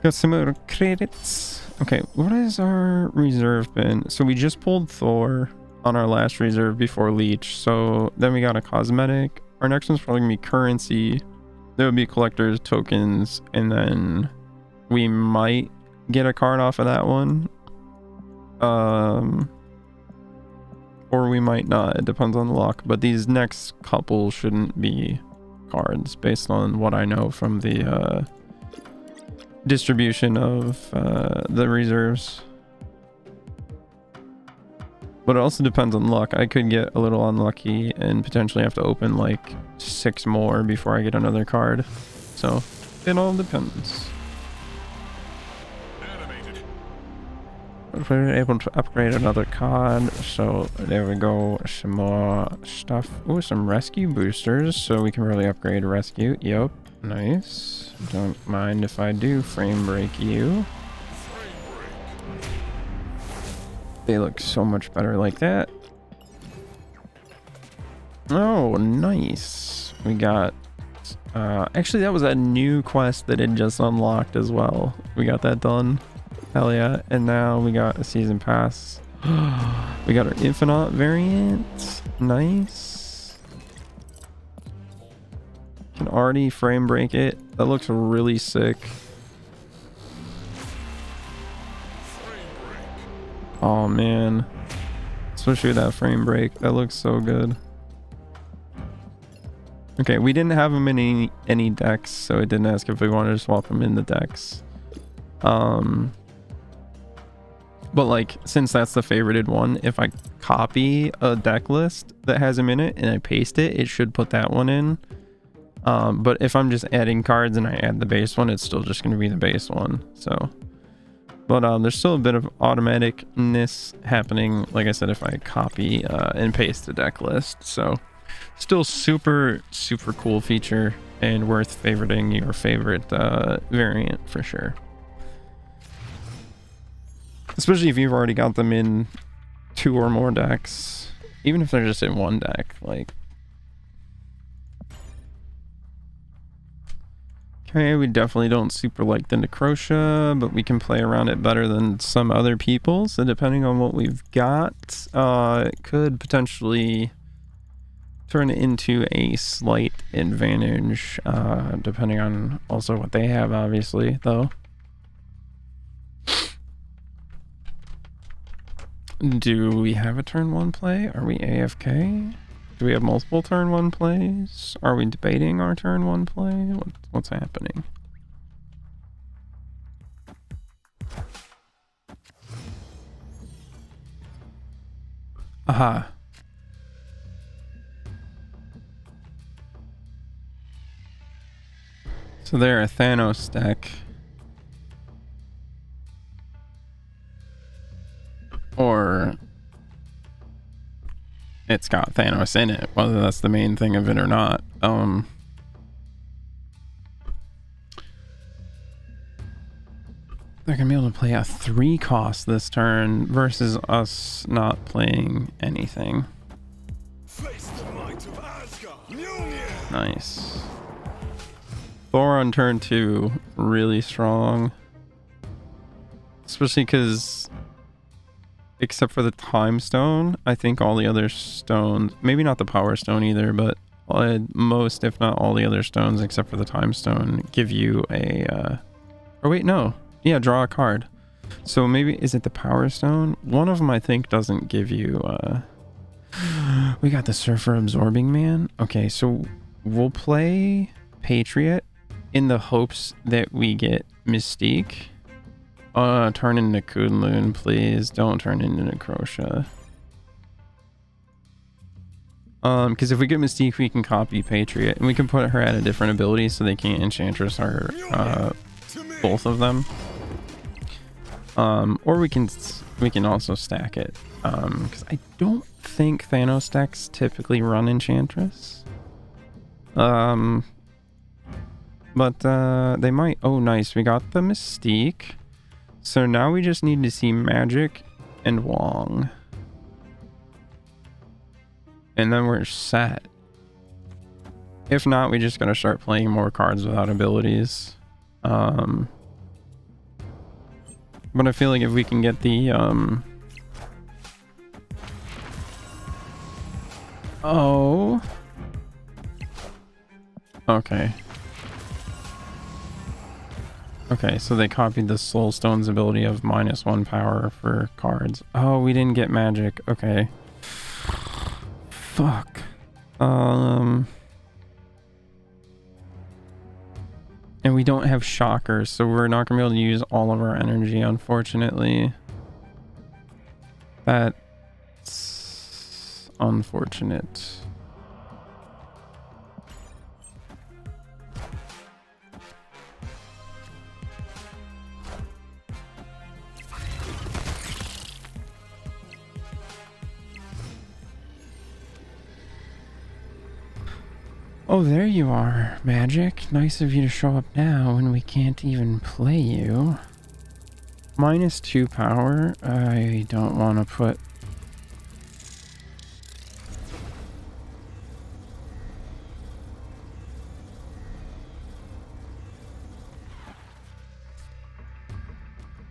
Got some more credits. Okay, what has our reserve been? So we just pulled Thor on our last reserve before Leech. So then we got a cosmetic. Our next one's probably gonna be currency. There would be collectors, tokens, and then we might get a card off of that one. Or we might not. It depends on the luck. But these next couple shouldn't be cards based on what I know from the distribution of the reserves. But it also depends on luck. I could get a little unlucky and potentially have to open like 6 more before I get another card. So it all depends. If we're able to upgrade another card, so there we go, some more stuff. Oh, some rescue boosters, so we can really upgrade rescue. Yep, nice. Don't mind if I do frame break you. They look so much better like that. Oh, nice. We got actually that was a new quest that had just unlocked as well. We got that done. Hell yeah. And now we got a season pass. We got our Infinite variant. Nice. Can already frame break it. That looks really sick. Oh man. Especially with that frame break. That looks so good. Okay, we didn't have him in any decks, so it didn't ask if we wanted to swap him in the decks. But like, since that's the favorited one, if I copy a deck list that has him in it and I paste it, it should put that one in. But if I'm just adding cards and I add the base one, it's still just going to be the base one. So, but there's still a bit of automaticness happening, like I said, if I copy and paste the deck list. So still super cool feature and worth favoriting your favorite variant for sure. Especially if you've already got them in 2 or more decks. Even if they're just in one deck, like. Okay, we definitely don't super like the Necrotia, but we can play around it better than some other people. So depending on what we've got, it could potentially turn it into a slight advantage, depending on also what they have, obviously, though. Do we have a turn 1 play? Are we AFK? Do we have multiple turn 1 plays? Are we debating our turn 1 play? What's happening? Aha. So they're a Thanos deck. Or it's got Thanos in it, whether that's the main thing of it or not. They're gonna be able to play a 3 cost this turn versus us not playing anything. Nice. Thor on turn 2, really strong. Especially because, except for the time stone, I think all the other stones, maybe not the power stone either, but most, if not all the other stones except for the time stone, give you a, or wait, no. Yeah, draw a card. So maybe, is it the power stone? One of them I think doesn't give you, we got the Surfer Absorbing Man. Okay, so we'll play Patriot in the hopes that we get Mystique. Turn into Kunlun, please. Don't turn into Necrotia. Because if we get Mystique, we can copy Patriot, and we can put her at a different ability so they can't Enchantress our, both of them. Or we can also stack it. Because I don't think Thanos decks typically run Enchantress. But they might. Oh, nice. We got the Mystique. So now we just need to see Magic and Wong. And then we're set. If not, we just gotta start playing more cards without abilities. But I feel like if we can get the oh. Okay. Okay, so they copied the Soul Stone's ability of -1 power for cards. Oh, we didn't get magic. Okay. Fuck. And we don't have shockers, so we're not gonna be able to use all of our energy, unfortunately. That's unfortunate. Oh, there you are, Magic. Nice of you to show up now when we can't even play you. -2 power. I don't want to put...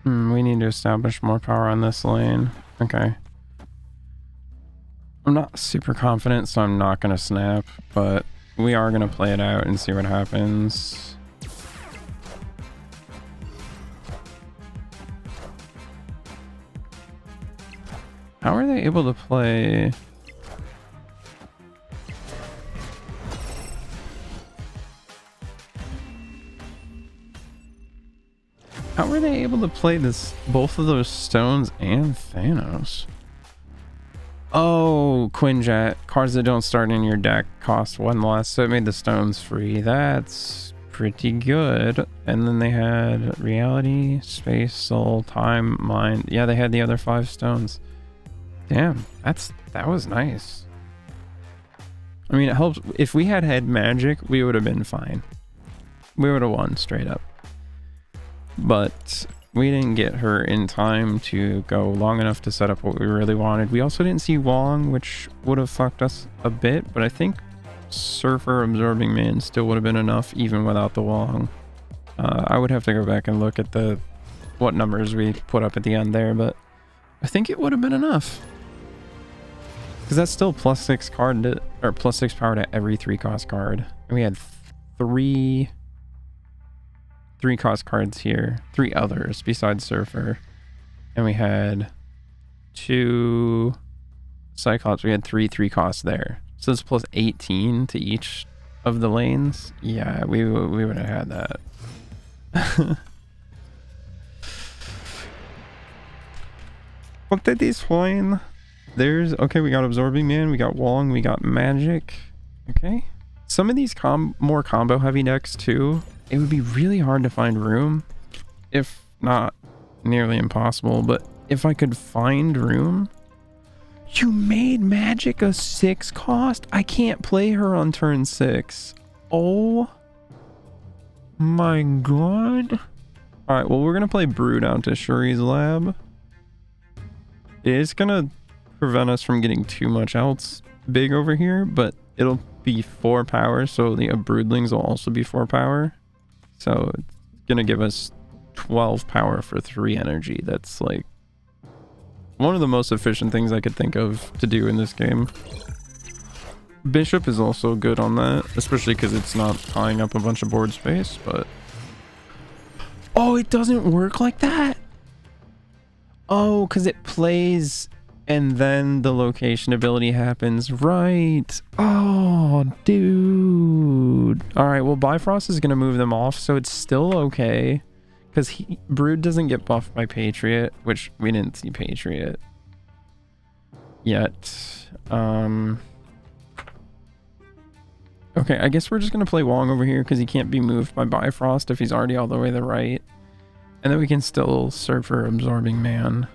we need to establish more power on this lane. Okay. I'm not super confident, so I'm not going to snap, but... we are going to play it out and see what happens. How are they able to play? How were they able to play this, both of those stones and Thanos? Oh, Quinjet. Cards that don't start in your deck cost 1 less, so it made the stones free. That's pretty good. And then they had reality, space, soul, time, mind. Yeah, they had the other 5 stones. Damn, that was nice. I mean, it helps. If we had magic, we would have been fine. We would have won straight up. But we didn't get her in time to go long enough to set up what we really wanted. We also didn't see Wong, which would have fucked us a bit, but I think Surfer Absorbing Man still would have been enough even without the Wong. I would have to go back and look at what numbers we put up at the end there, but I think it would have been enough. Because that's still +6 card or +6 power to every 3-cost card. And we had 3 cost cards here, 3 others besides Surfer, and we had 2 Cyclops. We had 3 costs there, so it's +18 to each of the lanes. Yeah, we would have had that. What did these find? There's okay. We got Absorbing Man, we got Wong, we got Magic. Okay, some of these more combo heavy decks too. It would be really hard to find room, if not nearly impossible, but if I could find room. You made Magic a 6 cost? I can't play her on turn 6. Oh my god. Alright, well, we're gonna play Brood out to Shuri's lab. It's gonna prevent us from getting too much else big over here, but it'll be 4 power, so the Broodlings will also be 4 power. So it's gonna give us 12 power for 3 energy. That's like one of the most efficient things I could think of to do in this game. Bishop is also good on that, especially because it's not tying up a bunch of board space, but... Oh, it doesn't work like that? Oh, because it plays and then the location ability happens. Right. Oh, dude. All right, well, Bifrost is going to move them off, so it's still okay. Because Brood doesn't get buffed by Patriot, which we didn't see Patriot yet. Okay, I guess we're just going to play Wong over here because he can't be moved by Bifrost if he's already all the way to the right. And then we can still serve for Absorbing Man.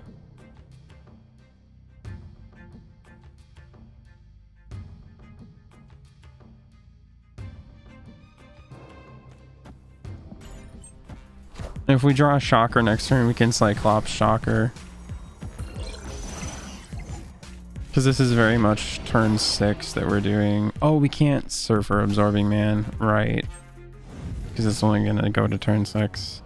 If we draw a Shocker next turn, we can Cyclops Shocker. Because this is very much turn 6 that we're doing. Oh, we can't Surfer Absorbing Man. Right. Because it's only going to go to turn 6.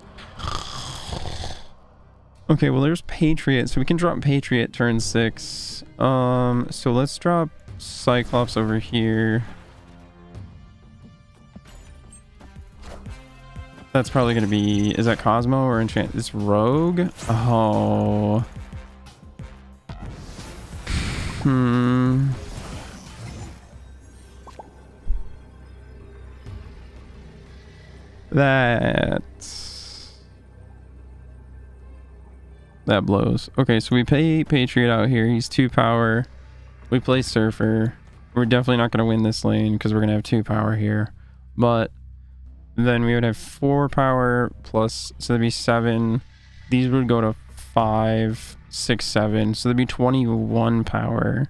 Okay, well, there's Patriot. So we can drop Patriot turn 6. So let's drop Cyclops over here. That's probably going to be... Is that Cosmo or Enchant? It's Rogue? Oh. That blows. Okay, so we pay Patriot out here. He's 2 power. We play Surfer. We're definitely not going to win this lane because we're going to have 2 power here. But then we would have 4 power plus, so that'd be 7. These would go to 5, 6, 7. So that'd be 21 power.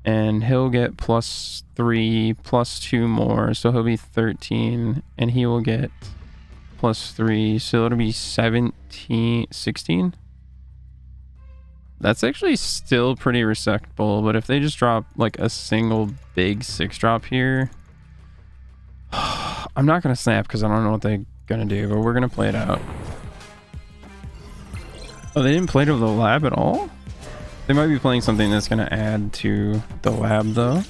And he'll get +3 plus 2 more. So he'll be 13. And he will get +3. So it'll be 17, 16. That's actually still pretty respectable. But if they just drop like a single big 6-drop here, I'm not going to snap because I don't know what they're going to do, but we're going to play it out. Oh, they didn't play to the lab at all? They might be playing something that's going to add to the lab, though.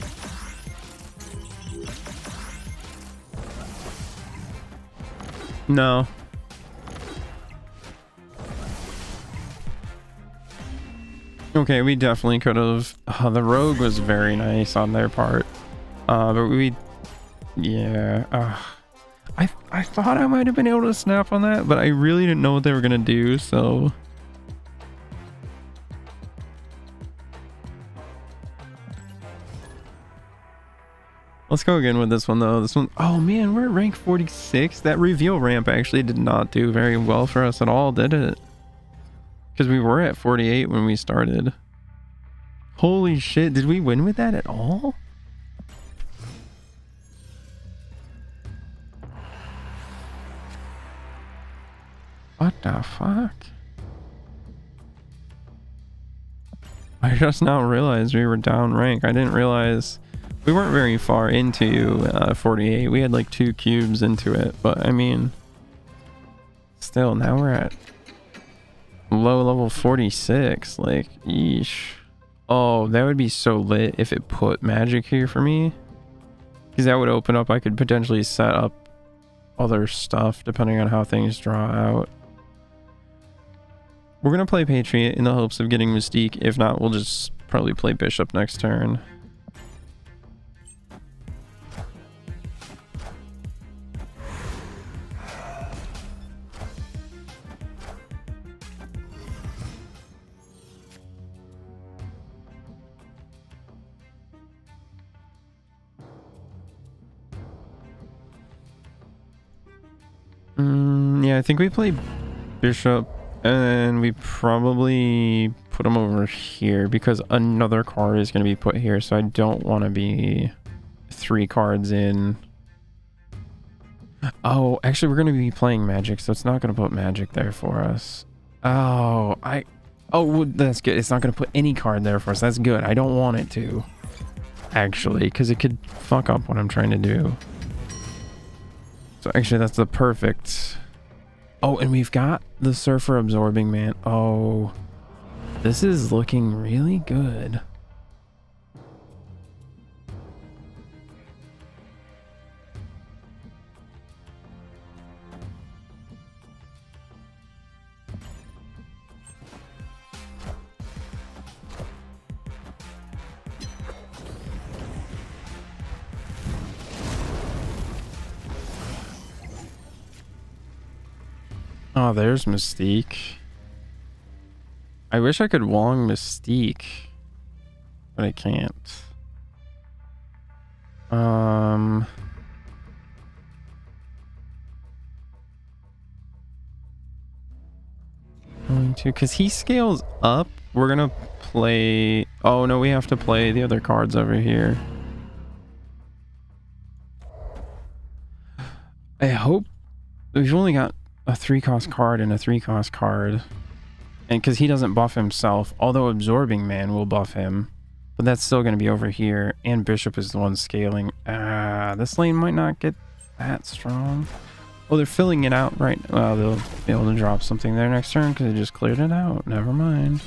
No. Okay, we definitely could have... the Rogue was very nice on their part. But we... Yeah. I thought I might have been able to snap on that, but I really didn't know what they were gonna do, so. Let's go again with this one though. This one, oh man, we're at rank 46. That reveal ramp actually did not do very well for us at all, did it? Because we were at 48 when we started. Holy shit, did we win with that at all? What the fuck? I just now realized we were down rank. I didn't realize we weren't very far into 48. We had like 2 cubes into it, but I mean, still, now we're at low level 46. Like, yeesh. Oh, that would be so lit if it put magic here for me, because that would open up. I could potentially set up other stuff depending on how things draw out. We're gonna play Patriot in the hopes of getting Mystique. If not, we'll just probably play Bishop next turn. Yeah, I think we play Bishop, and we probably put him over here because another card is going to be put here, so I don't want to be 3 cards in. Oh, actually, we're going to be playing Magic, so it's not going to put Magic there for us. Oh, well, that's good. It's not going to put any card there for us. That's good. I don't want it to, actually, because it could fuck up what I'm trying to do. So actually, that's the perfect. Oh, and we've got the Surfer Absorbing Man. Oh, this is looking really good. Oh, there's Mystique. I wish I could Wong Mystique, but I can't. Going to, because he scales up. We're gonna play. Oh no, we have to play the other cards over here. I hope we've only got a 3-cost card and a 3-cost card, and because he doesn't buff himself, although Absorbing Man will buff him, but that's still going to be over here, and Bishop is the one scaling. This lane might not get that strong. Oh, they're filling it out right. Well, they'll be able to drop something there next turn because they just cleared it out. Never mind.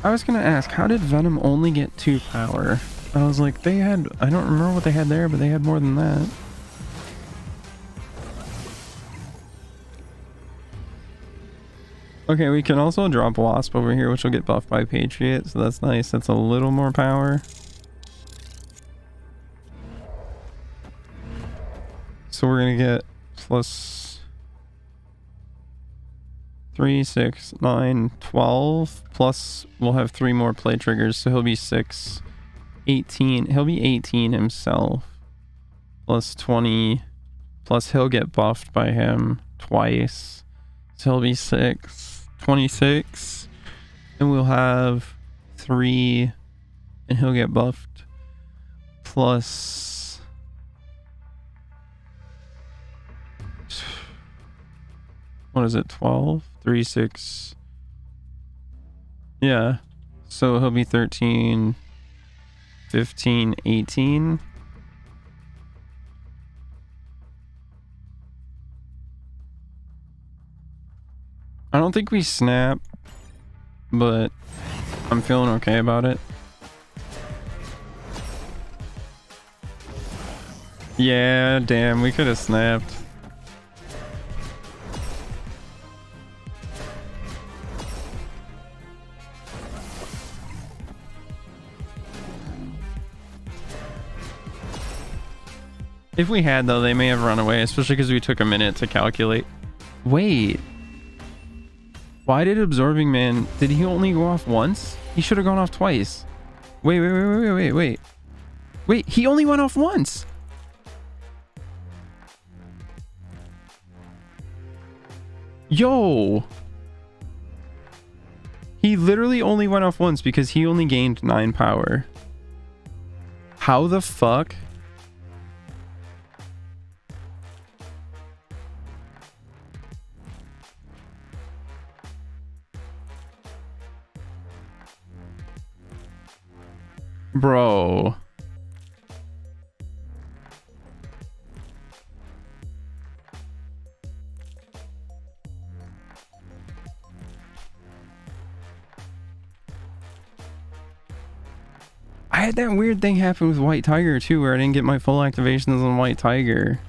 I was going to ask, how did Venom only get 2 power? I was like, they had, I don't remember what they had there, but they had more than that. Okay, we can also drop Wasp over here, which will get buffed by Patriot, so that's nice. That's a little more power. So we're going to get plus 3, 6, 9, 12, plus we'll have 3 more play triggers, so he'll be 6. 18. He'll be 18 himself. Plus 20. Plus he'll get buffed by him twice. So he'll be 6. 26. And we'll have 3. And he'll get buffed. Plus. What is it? 12? 3, 6. Yeah. So he'll be 13. 15, 18. I don't think we snap, but I'm feeling okay about it. Yeah, damn, we could have snapped. If we had, though, they may have run away, especially because we took a minute to calculate. Wait. Why did Absorbing Man... Did he only go off once? He should have gone off twice. Wait. Wait, he only went off once. Yo. He literally only went off once because he only gained 9 power. How the fuck? Bro. I had that weird thing happen with White Tiger too, where I didn't get my full activations on White Tiger.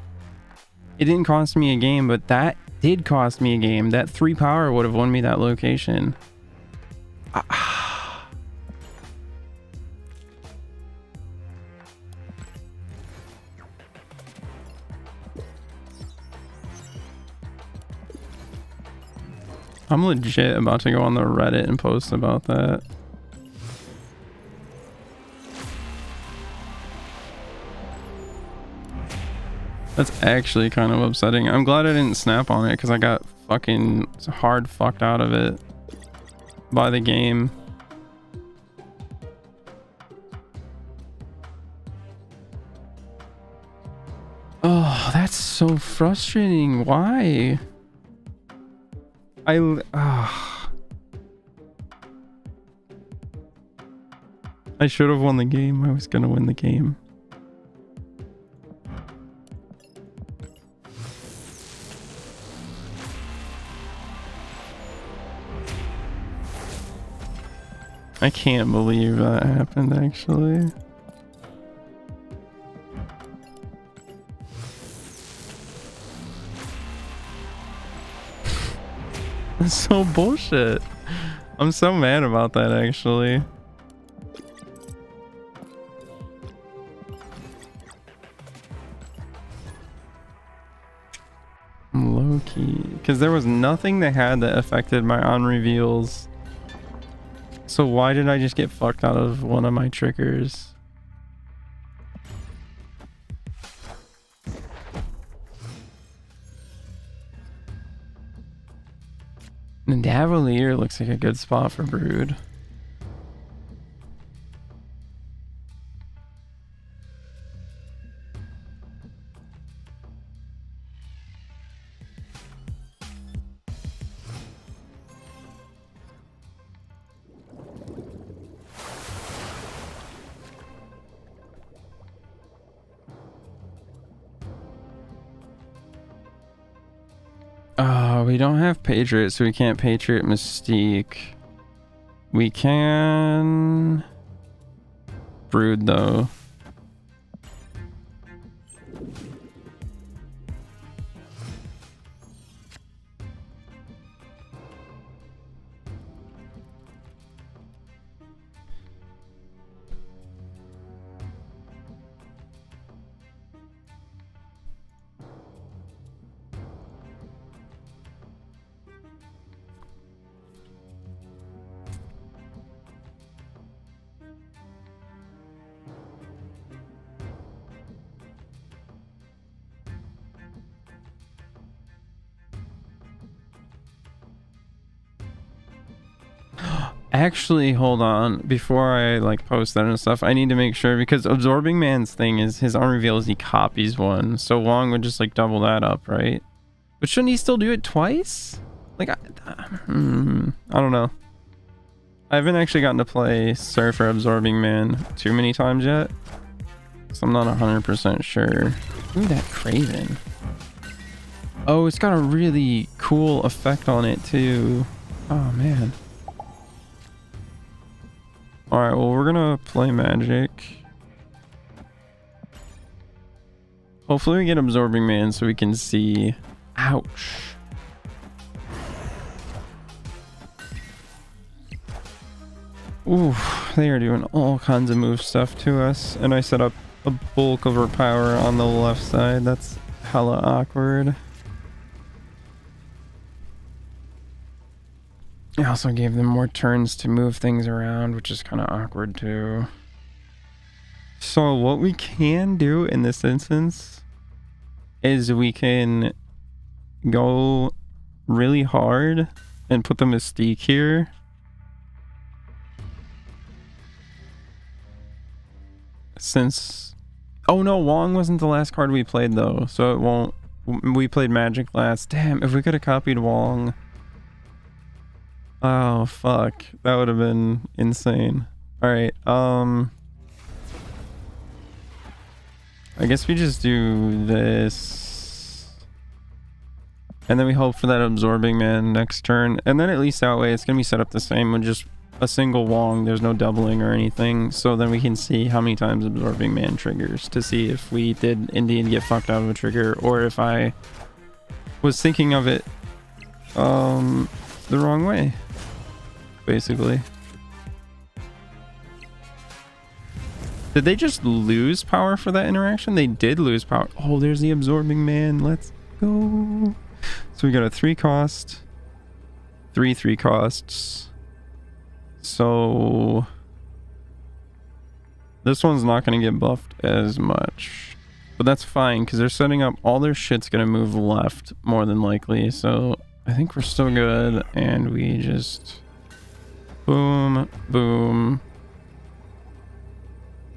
It didn't cost me a game, but that did cost me a game. That 3 power would have won me that location. I'm legit about to go on the Reddit and post about that. That's actually kind of upsetting. I'm glad I didn't snap on it because I got fucking hard fucked out of it by the game. Oh, that's so frustrating. Why? I should have won the game. I was gonna win the game. I can't believe that happened, actually. That's so bullshit. I'm so mad about that, actually. Low-key. Because there was nothing they had that affected my on-reveals. So why did I just get fucked out of one of my triggers? Nidavellir looks like a good spot for Brood. We don't have Patriot, so we can't Patriot Mystique. We can Brood, though. Actually, hold on. Before I like post that and stuff, I need to make sure, because Absorbing Man's thing is his on-reveal is he copies one. So Wong would just like double that up, right? But shouldn't he still do it twice? Like, I don't know. I haven't actually gotten to play Surfer Absorbing Man too many times yet, so I'm not 100% sure. Ooh, that Craven. Oh, it's got a really cool effect on it too. Oh man. Alright, well, we're gonna play Magic. Hopefully we get Absorbing Man so we can see. Ouch. Ooh, they are doing all kinds of move stuff to us. And I set up a bulk of her power on the left side. That's hella awkward. I also gave them more turns to move things around, which is kind of awkward too. So what we can do in this instance is we can go really hard and put the Mystique here. Since... Oh no, Wong wasn't the last card we played though, so it won't... We played Magic last. Damn, if we could have copied Wong... Oh, fuck. That would have been insane. Alright, I guess we just do this. And then we hope for that Absorbing Man next turn. And then at least that way it's going to be set up the same with just a single Wong. There's no doubling or anything. So then we can see how many times Absorbing Man triggers to see if we did indeed get fucked out of a trigger or if I was thinking of it the wrong way. Basically. Did they just lose power for that interaction? They did lose power. Oh, there's the Absorbing Man. Let's go. So we got a 3 cost. 3 costs. So this one's not going to get buffed as much. But that's fine because they're setting up all their shit's going to move left more than likely. So I think we're still good. And we just... Boom, boom.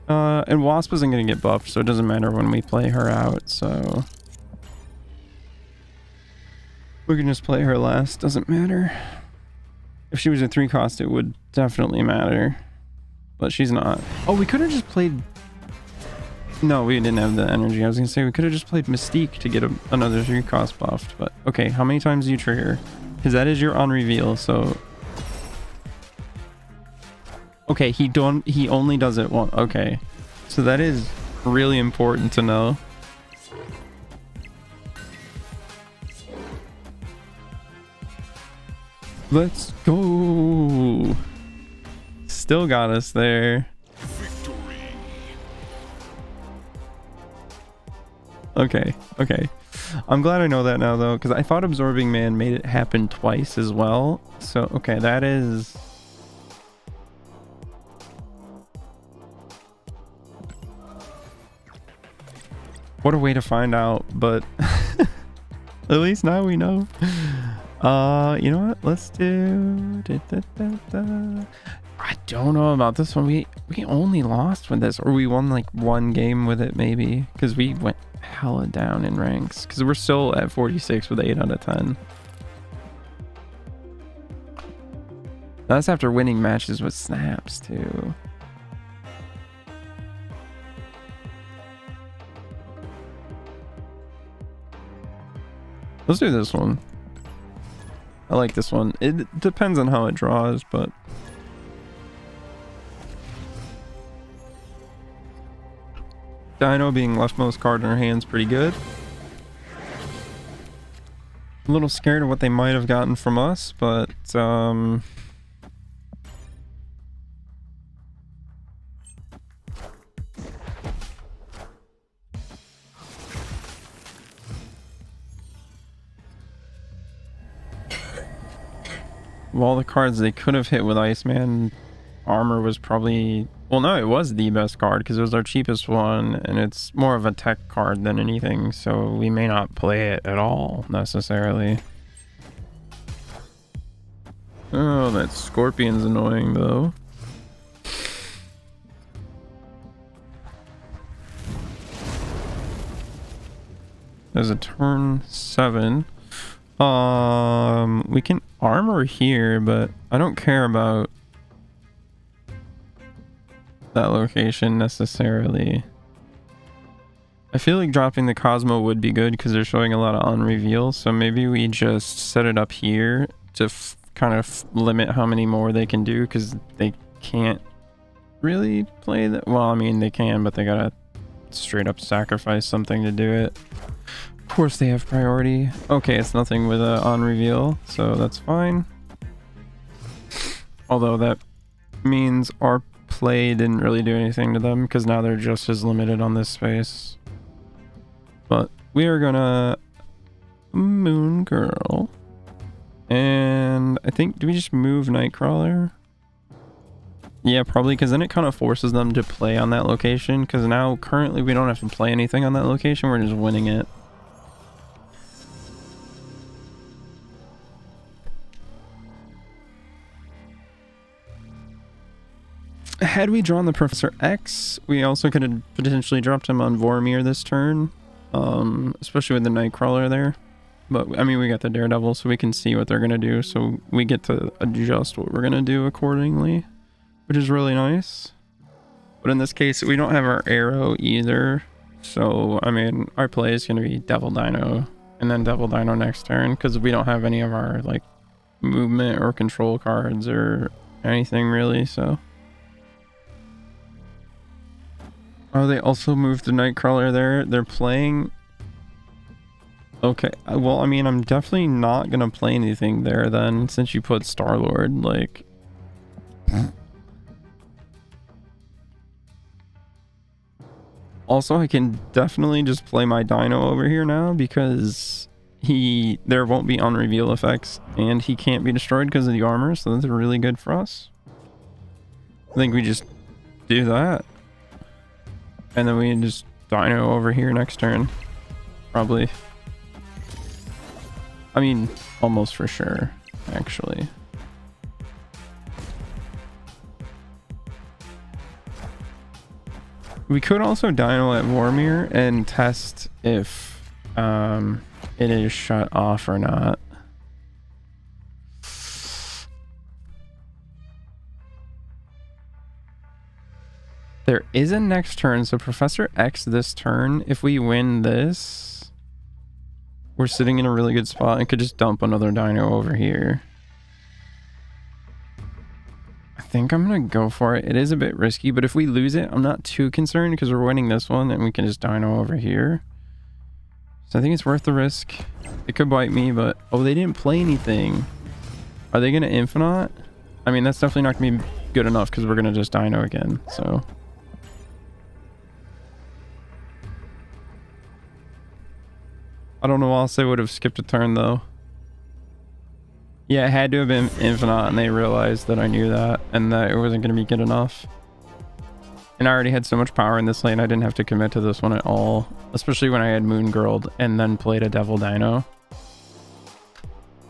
And Wasp isn't going to get buffed, so it doesn't matter when we play her out, so... We can just play her last, doesn't matter. If she was a 3 cost, it would definitely matter. But she's not. Oh, we could have just played... No, we didn't have the energy. I was going to say we could have just played Mystique to get another 3 cost buffed, but... Okay, how many times do you trigger? Because that is your on reveal, so... Okay, he only does it once. Okay. So that is really important to know. Let's go. Still got us there. Victory. Okay. I'm glad I know that now though, because I thought Absorbing Man made it happen twice as well. So, okay, that is... What a way to find out, but at least now we know. You know what? Let's do... I don't know about this one. We only lost with this, or we won like 1 game with it maybe, because we went hella down in ranks, because we're still at 46 with 8 out of 10. That's after winning matches with snaps too. Let's do this one. I like this one. It depends on how it draws, but... Dino being leftmost card in our hand's pretty good. A little scared of what they might have gotten from us, but... Of all the cards they could have hit with Iceman, armor was probably... Well, no, it was the best card because it was our cheapest one, and it's more of a tech card than anything, so we may not play it at all, necessarily. Oh, that Scorpion's annoying, though. There's a turn 7. We can armor here, but I don't care about that location necessarily. I feel like dropping the Cosmo would be good because they're showing a lot of on reveal, so maybe we just set it up here to kind of limit how many more they can do, because they can't really play that. Well, I mean, they can, but they gotta straight up sacrifice something to do it. Of course they have priority. Okay, it's nothing with on reveal, so that's fine. Although that means our play didn't really do anything to them because now they're just as limited on this space. But we are gonna Moon Girl. And I think, do we just move Nightcrawler? Yeah, probably, because then it kind of forces them to play on that location, because now currently we don't have to play anything on that location, we're just winning it. Had we drawn the Professor X, we also could have potentially dropped him on Vormir this turn, especially with the Nightcrawler there. But, I mean, we got the Daredevil, so we can see what they're going to do, so we get to adjust what we're going to do accordingly, which is really nice. But in this case, we don't have our Arrow either, so, I mean, our play is going to be Devil Dino, and then Devil Dino next turn, because we don't have any of our, like, movement or control cards or anything, really, so... Oh, they also moved the Nightcrawler there. They're playing... Okay, well, I mean, I'm definitely not gonna play anything there then, since you put Star-Lord, like... Also, I can definitely just play my Dino over here now, because there won't be on-reveal effects, and he can't be destroyed because of the armor, so that's really good for us. I think we just do that. And then we can just Dino over here next turn. Probably. I mean, almost for sure, actually. We could also Dino at Vormir and test if it is shut off or not. There is a next turn, so Professor X this turn, if we win this, we're sitting in a really good spot and could just dump another Dino over here. I think I'm going to go for it. It is a bit risky, but if we lose it, I'm not too concerned because we're winning this one and we can just Dino over here. So I think it's worth the risk. It could bite me, but... Oh, they didn't play anything. Are they going to Infinite? I mean, that's definitely not going to be good enough because we're going to just Dino again, so... I don't know why else they would have skipped a turn, though. Yeah, it had to have been Infinite, and they realized that I knew that, and that it wasn't going to be good enough. And I already had so much power in this lane, I didn't have to commit to this one at all. Especially when I had Moon Girled and then played a Devil Dino.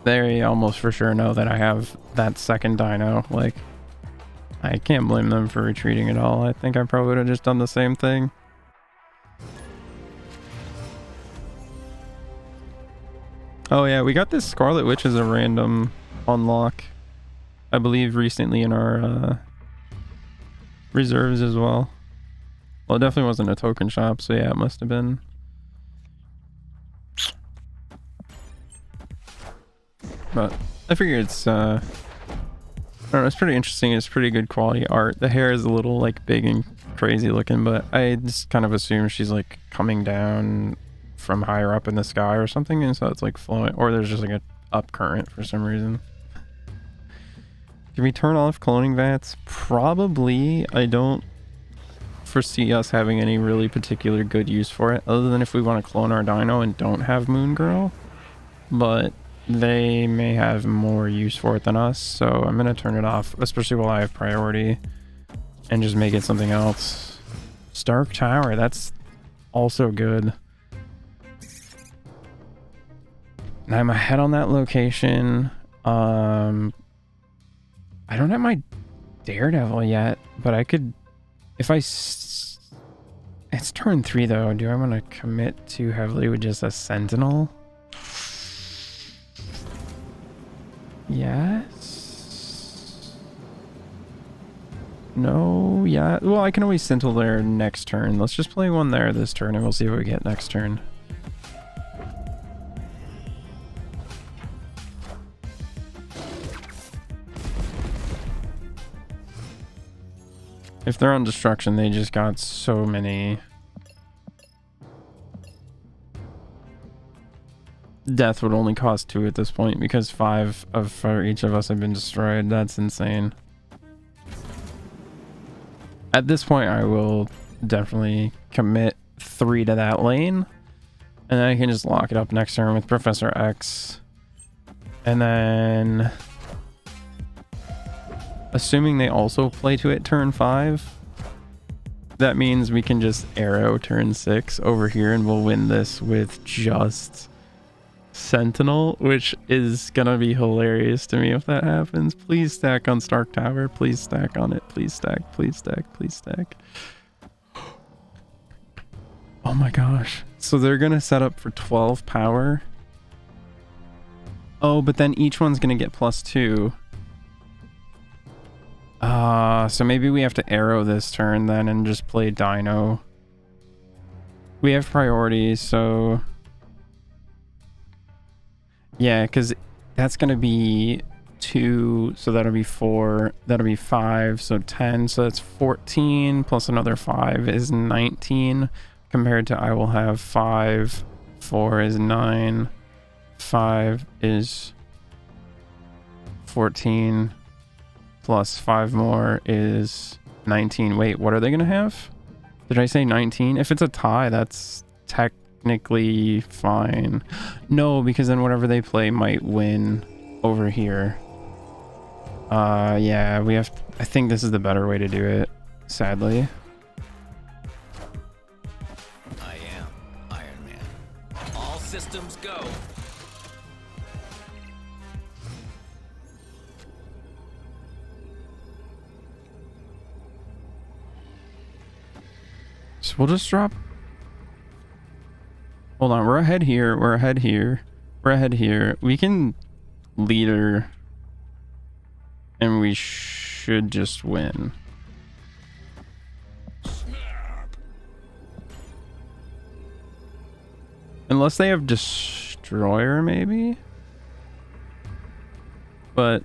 They almost for sure know that I have that second Dino. Like, I can't blame them for retreating at all. I think I probably would have just done the same thing. Oh yeah, we got this Scarlet Witch as a random unlock, I believe, recently in our reserves as well. Well, it definitely wasn't a token shop, so yeah, it must have been. But I figure it's, I don't know, it's pretty interesting. It's pretty good quality art. The hair is a little like big and crazy looking, but I just kind of assume she's like coming down from higher up in the sky or something, and so it's like flowing, or there's just like a up current for some reason. Can we turn off cloning vats? Probably. I don't foresee us having any really particular good use for it, other than if we want to clone our Dino and don't have Moon Girl, but they may have more use for it than us, so I'm gonna turn it off, especially while I have priority, and just make it something else. Stark Tower, that's also good. Now I'm ahead on that location. I don't have my Daredevil yet, but I could, if it's turn 3 though. Do I want to commit too heavily with just a Sentinel? Yes. No, yeah. Well, I can always Sentinel there next turn. Let's just play one there this turn and we'll see what we get next turn. If they're on destruction, they just got so many. Death would only cost 2 at this point because 5 for each of us have been destroyed. That's insane. At this point, I will definitely commit 3 to that lane. And then I can just lock it up next turn with Professor X. And then... assuming they also play to it turn 5, that means we can just arrow turn 6 over here and we'll win this with just Sentinel, which is gonna be hilarious to me if that happens. Please stack on Stark Tower. Please stack on it. Please stack. Please stack. Please stack. Oh my gosh. So they're gonna set up for 12 power. Oh, but then each one's gonna get +2. So maybe we have to arrow this turn then and just play Dino. We have priorities, so... yeah, because that's going to be 2, so that'll be 4, that'll be 5, so 10, so that's 14, plus another 5 is 19, compared to I will have 5, 4 is 9, 5 is 14, plus 5 more is 19. Wait, what are they going to have? Did I say 19? If it's a tie, that's technically fine. No, because then whatever they play might win over here. Yeah, we have... I think this is the better way to do it, sadly.
I am Iron Man. All systems go.
So we'll just drop... hold on, we're ahead here, we're ahead here, we're ahead here. We can leader and we should just win.
Snap.
Unless they have Destroyer, maybe? But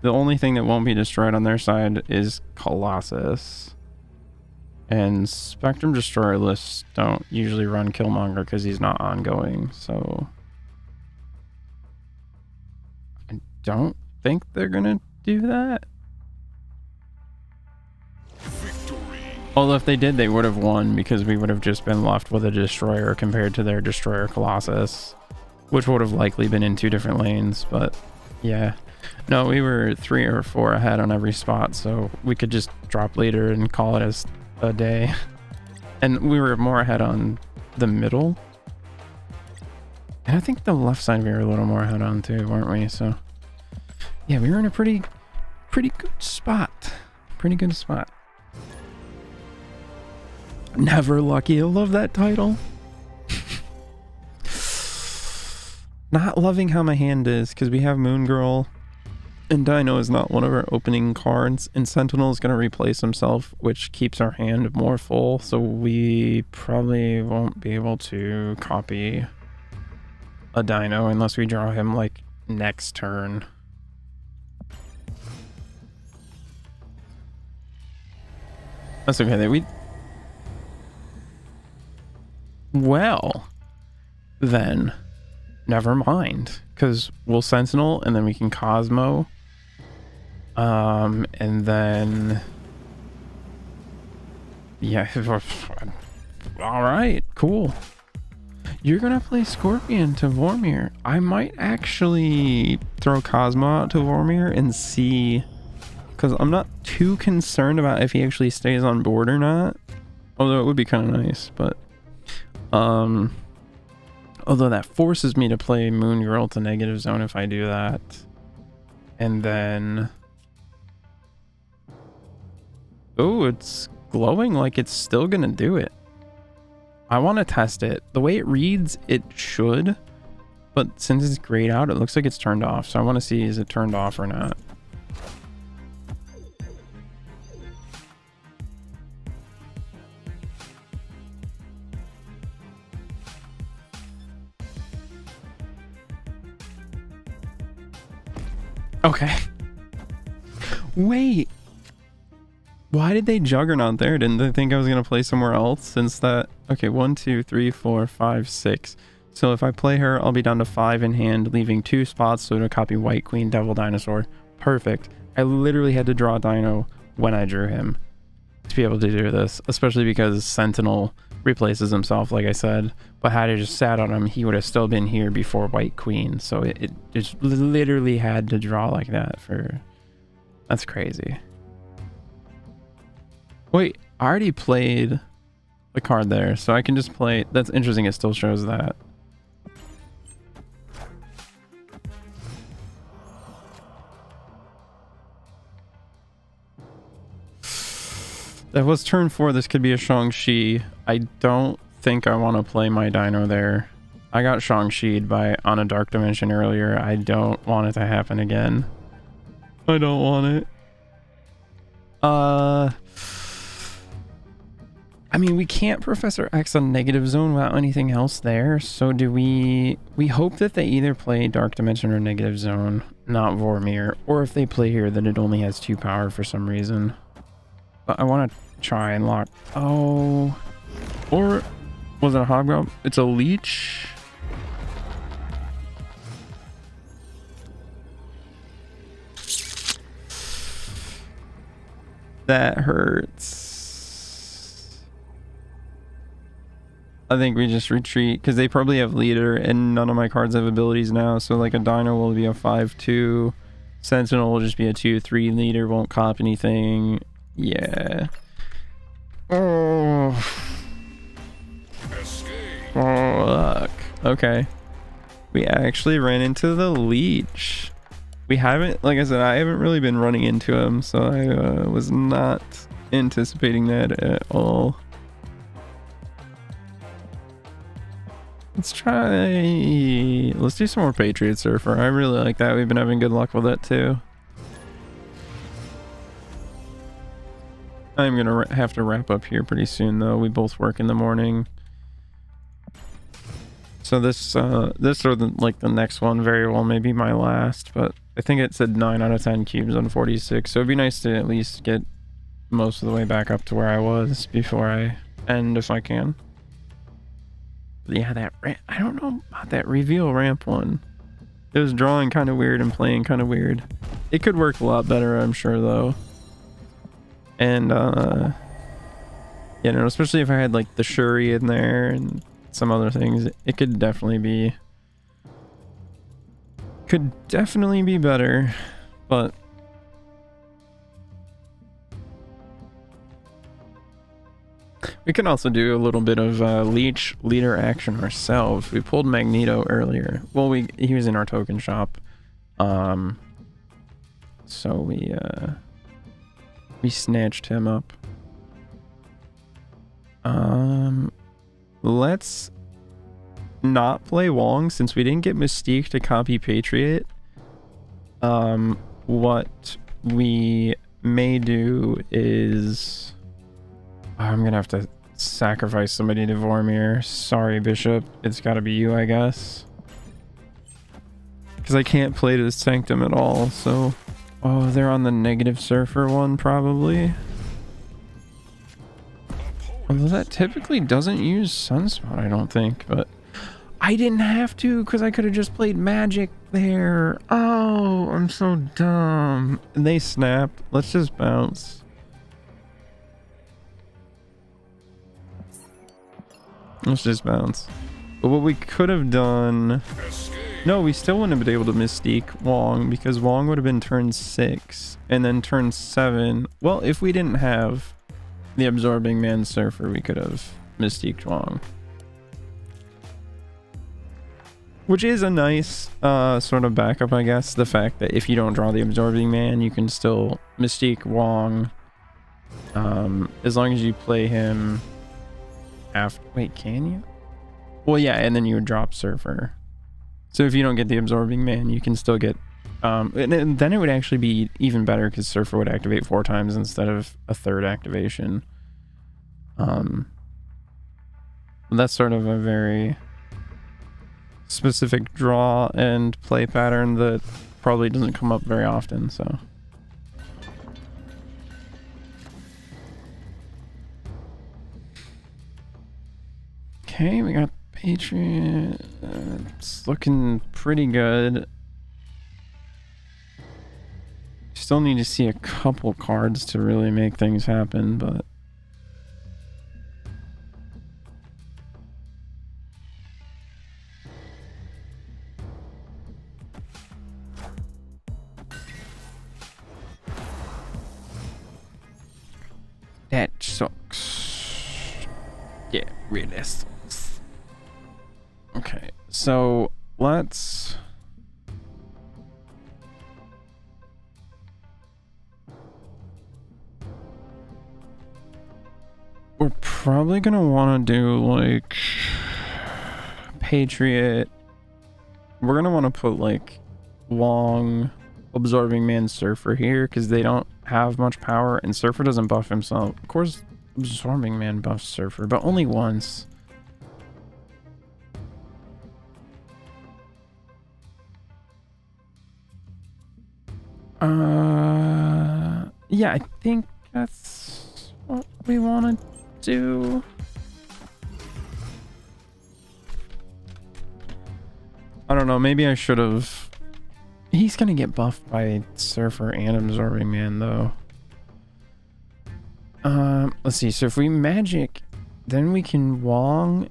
the only thing that won't be destroyed on their side is Colossus. And Spectrum Destroyer lists don't usually run Killmonger because he's not ongoing, so... I don't think they're gonna do that.
Victory.
Although if they did, they would have won because we would have just been left with a Destroyer compared to their Destroyer Colossus, which would have likely been in 2 different lanes, but yeah. No, we were 3 or 4 ahead on every spot, so we could just drop later and call it as a day. And we were more ahead on the middle. And I think the left side we were a little more ahead on too, weren't we? So yeah, we were in a pretty good spot. Pretty good spot. Never Lucky. I love that title. Not loving how my hand is because we have Moon Girl and Dino is not one of our opening cards, and Sentinel is going to replace himself, which keeps our hand more full, so we probably won't be able to copy a Dino unless we draw him like next turn. That's okay. Well, then never mind, because we'll Sentinel and then we can Cosmo. And then yeah, all right, cool. You're gonna play Scorpion to Vormir. I might actually throw Cosmo out to Vormir and see, because I'm not too concerned about if he actually stays on board or not, although it would be kind of nice. But although that forces me to play Moon Girl to negative zone if I do that. And then oh, it's glowing like it's still gonna do it. I want to test it. The way it reads, it should, but since it's grayed out, it looks like it's turned off. So I want to see, is it turned off or not? Okay. Wait. Why did they Juggernaut there? Didn't they think I was going to play somewhere else since that? Okay, 1, 2, 3, 4, 5, 6. So if I play her, I'll be down to 5 in hand, leaving 2 spots so to copy White Queen, Devil Dinosaur. Perfect. I literally had to draw Dino when I drew him. to be able to do this, especially because Sentinel replaces himself, like I said. But had I just sat on him, he would have still been here before White Queen. So it just literally had to draw like that for... That's crazy. Wait, I already played the card there, so I can just play... That's interesting, it still shows that. That was turn 4. This could be a Shang-Chi. I don't think I want to play my dino there. I got Shang-Chi'd by on a Dark Dimension earlier. I don't want it to happen again. I don't want it. I mean, we can't Professor X on negative zone without anything else there. So do we hope that they either play Dark Dimension or negative zone, not Vormir, or if they play here, then it only has 2 power for some reason. But I want to try and lock... Oh... Or... Was it a Hobgoblin? It's a Leech? That hurts. I think we just retreat, because they probably have Leader, and none of my cards have abilities now, so like a Dino will be a 5-2. Sentinel will just be a 2-3. Leader won't cop anything. Yeah. Oh. Fuck. Okay. We actually ran into the Leech. We haven't, like I said, I haven't really been running into him, so I was not anticipating that at all. Let's do some more Patriot Surfer. I really like that. We've been having good luck with it too. I'm gonna have to wrap up here pretty soon though. We both work in the morning. So this or the next one very well may be my last, but I think it said 9 out of 10 cubes on 46. So it'd be nice to at least get most of the way back up to where I was before I end if I can. But yeah, I don't know about that reveal ramp one. It was drawing kind of weird and playing kind of weird. It could work a lot better, I'm sure though. And you know, especially if I had like the Shuri in there and some other things, it could definitely be better. But we can also do a little bit of Leech leader action ourselves. We pulled Magneto earlier. Well, he was in our token shop, so we snatched him up. Let's not play Wong since we didn't get Mystique to copy Patriot. What we may do is I'm gonna have to sacrifice somebody to Vormir. Sorry, Bishop. It's gotta be you, I guess. Because I can't play to Sanctum at all, so... Oh, they're on the negative Surfer one, probably. Although that typically doesn't use Sunspot, I don't think, but... I didn't have to, because I could have just played Magic there. Oh, I'm so dumb. And they snapped. Let's just bounce. Let's just bounce. But what we could have done... No, we still wouldn't have been able to Mystique Wong, because Wong would have been turn 6. And then turn 7... Well, if we didn't have the Absorbing Man Surfer, we could have Mystique Wong. Which is a nice sort of backup, I guess. The fact that if you don't draw the Absorbing Man, you can still Mystique Wong. As long as you play him after... Wait, can you? Well, yeah, and then you would drop Surfer. So if you don't get the Absorbing Man, you can still get... and then it would actually be even better because Surfer would activate 4 times instead of a 3rd activation. That's sort of a very specific draw and play pattern that probably doesn't come up very often, so... Okay, we got Patriot. It's looking pretty good. Still need to see a couple cards to really make things happen, but Renaissance. Okay, so let's... We're probably gonna want to do like Patriot. We're gonna want to put like Wong, Absorbing Man, Surfer here because they don't have much power, and Surfer doesn't buff himself. Of course, Absorbing Man buffs Surfer, but only once. Yeah, I think that's what we want to do. I don't know, maybe I should have... He's gonna get buffed by Surfer and Absorbing Man, though. Let's see, so if we magic, then we can Wong...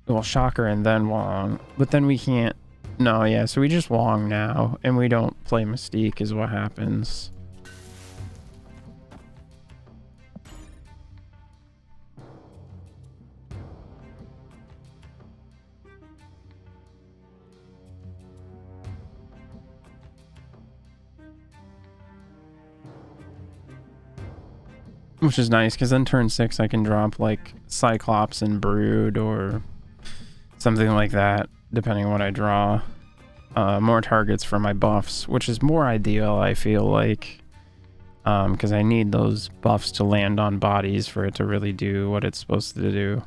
Well, Shocker and then Wong, but then we can't... No, yeah, so we just Wong now, and we don't play Mystique is what happens. Which is nice, because then turn 6 I can drop like Cyclops and Brood or something like that, depending on what I draw. More targets for my buffs, which is more ideal, I feel like. Because I need those buffs to land on bodies for it to really do what it's supposed to do.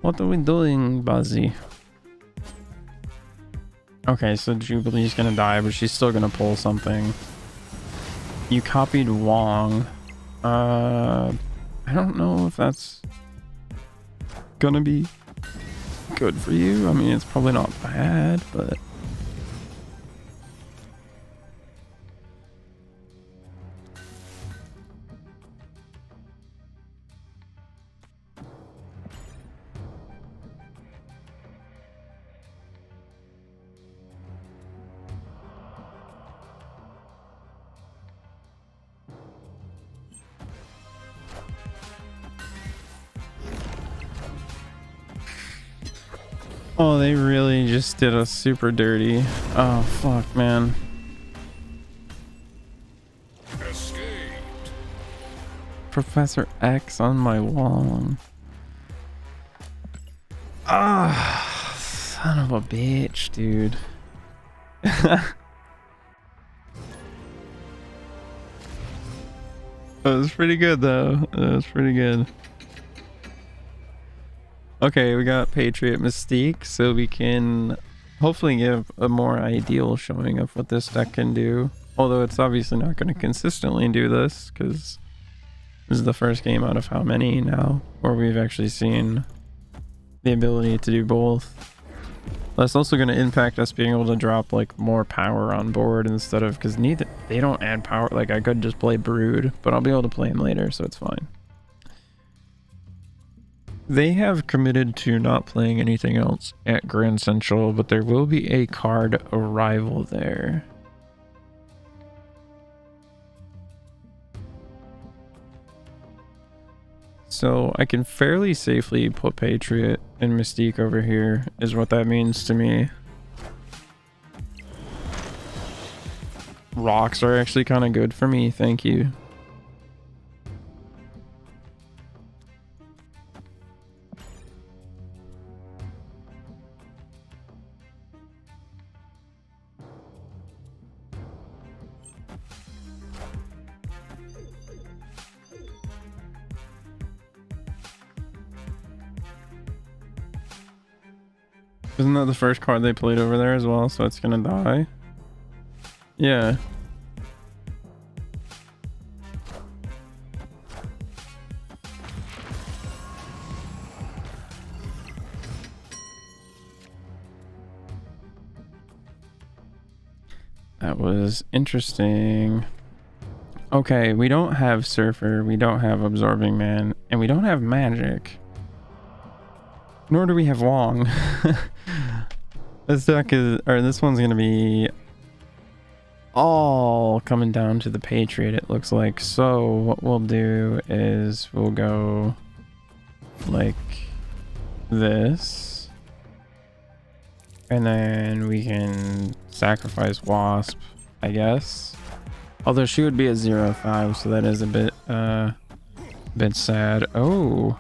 What are we doing, Buzzy? Okay, so Jubilee's gonna die, but she's still gonna pull something. You copied Wong. I don't know if that's gonna be good for you. I mean, it's probably not bad, but... Oh, they really just did us super dirty. Oh, fuck, man.
Escaped.
Professor X on my Wong. Ah, son of a bitch, dude. That was pretty good, though. That was pretty good. Okay, we got Patriot Mystique, so we can hopefully give a more ideal showing of what this deck can do. Although it's obviously not going to consistently do this, because this is the first game out of how many now where we've actually seen the ability to do both. That's also going to impact us being able to drop like more power on board instead of, because they don't add power. Like I could just play Brood, but I'll be able to play him later, so it's fine. They have committed to not playing anything else at Grand Central, but there will be a card arrival there. So I can fairly safely put Patriot and Mystique over here, is what that means to me. Rocks are actually kind of good for me, thank you. Isn't that the first card they played over there as well? So it's gonna die. Yeah. That was interesting. Okay, we don't have Surfer, we don't have Absorbing Man, and we don't have Magic. Nor do we have Wong. This deck is, or this one's gonna be all coming down to the Patriot, it looks like. So what we'll do is we'll go like this, and then we can sacrifice Wasp, I guess. Although she would be a 0-5, so that is a bit sad. Oh,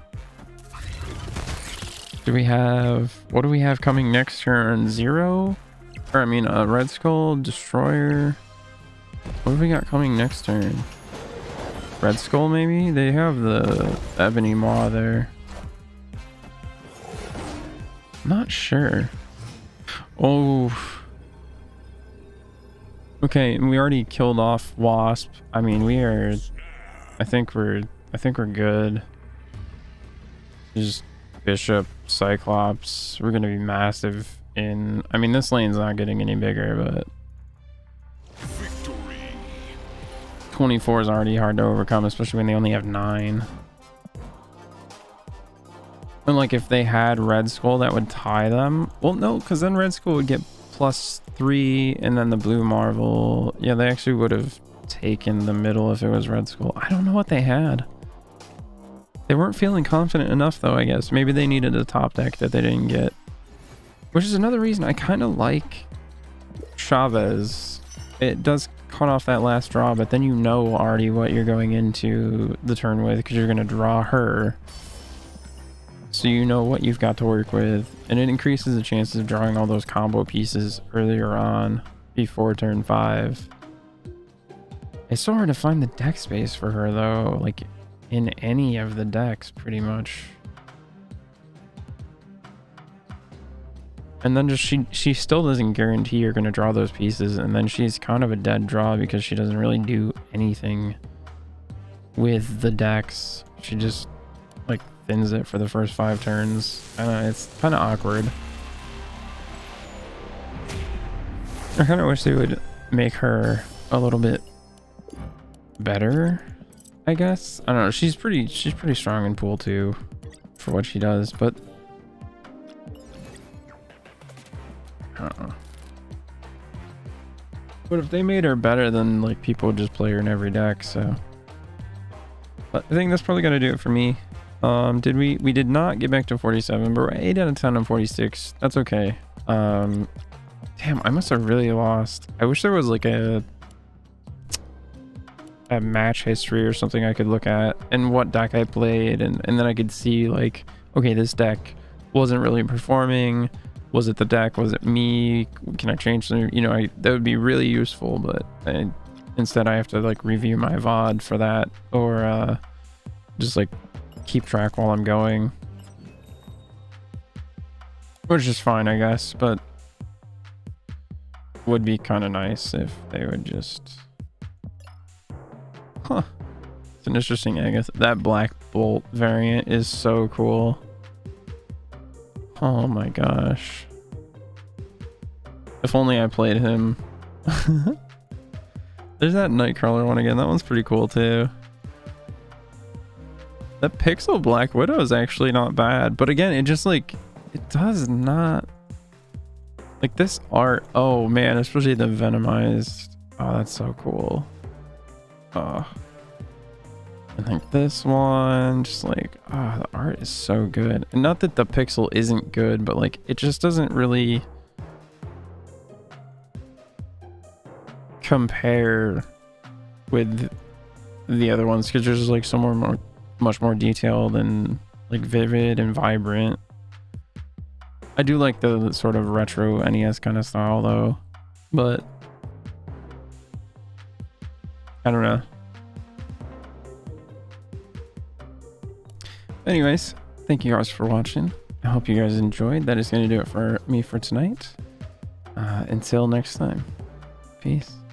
do we have, what do we have coming next turn? Zero, or I mean Red Skull, Destroyer. What have we got coming next turn? Red Skull, maybe? They have the Ebony Maw there. Not sure. Oh. Okay, we already killed off Wasp. I mean, we are, I think we're good. Just Bishop, Cyclops. We're gonna be massive in, I mean, this lane's not getting any bigger, but 24 is already hard to overcome, especially when they only have 9. And like if they had Red Skull, that would tie them. Well, no, because then Red Skull would get +3, and then the Blue Marvel. Yeah, they actually would have taken the middle if it was Red Skull. I don't know what they had. They weren't feeling confident enough, though, I guess. Maybe they needed a top deck that they didn't get. Which is another reason I kind of like Chavez. It does cut off that last draw, but then you know already what you're going into the turn with, because you're going to draw her. So you know what you've got to work with, and it increases the chances of drawing all those combo pieces earlier on before turn 5. It's so hard to find the deck space for her, though, like in any of the decks pretty much. And then just she still doesn't guarantee you're going to draw those pieces, and then she's kind of a dead draw because she doesn't really do anything with the decks. She just like thins it for the first 5 turns. I don't know, it's kind of awkward. I kind of wish they would make her a little bit better, I guess. I don't know, she's pretty strong in pool too for what she does, but I don't know. But if they made her better, then like people would just play her in every deck. So but I think that's probably gonna do it for me. We did not get back to 47, but we're 8 out of 10 on 46. That's okay. Damn, I must have really lost. I wish there was like a match history or something I could look at and what deck I played, and then I could see like, okay, this deck wasn't really performing. Was it the deck? Was it me? Can I change them? You know, that would be really useful, but instead I have to like review my VOD for that, or just like keep track while I'm going, which is fine, I guess, but would be kind of nice if they would just, it's an interesting egg. That Black Bolt variant is so cool. Oh my gosh. If only I played him. There's that Nightcrawler one again. That one's pretty cool too. That Pixel Black Widow is actually not bad. But again, it just like, it does not. Like this art. Oh man, especially the Venomized. Oh, that's so cool. Oh. I think this one, just like, the art is so good. And not that the pixel isn't good, but like, it just doesn't really compare with the other ones, because there's like much more detailed and like vivid and vibrant. I do like the sort of retro NES kind of style though, but I don't know. Anyways, thank you guys for watching. I hope you guys enjoyed. That is going to do it for me for tonight. Until next time, peace.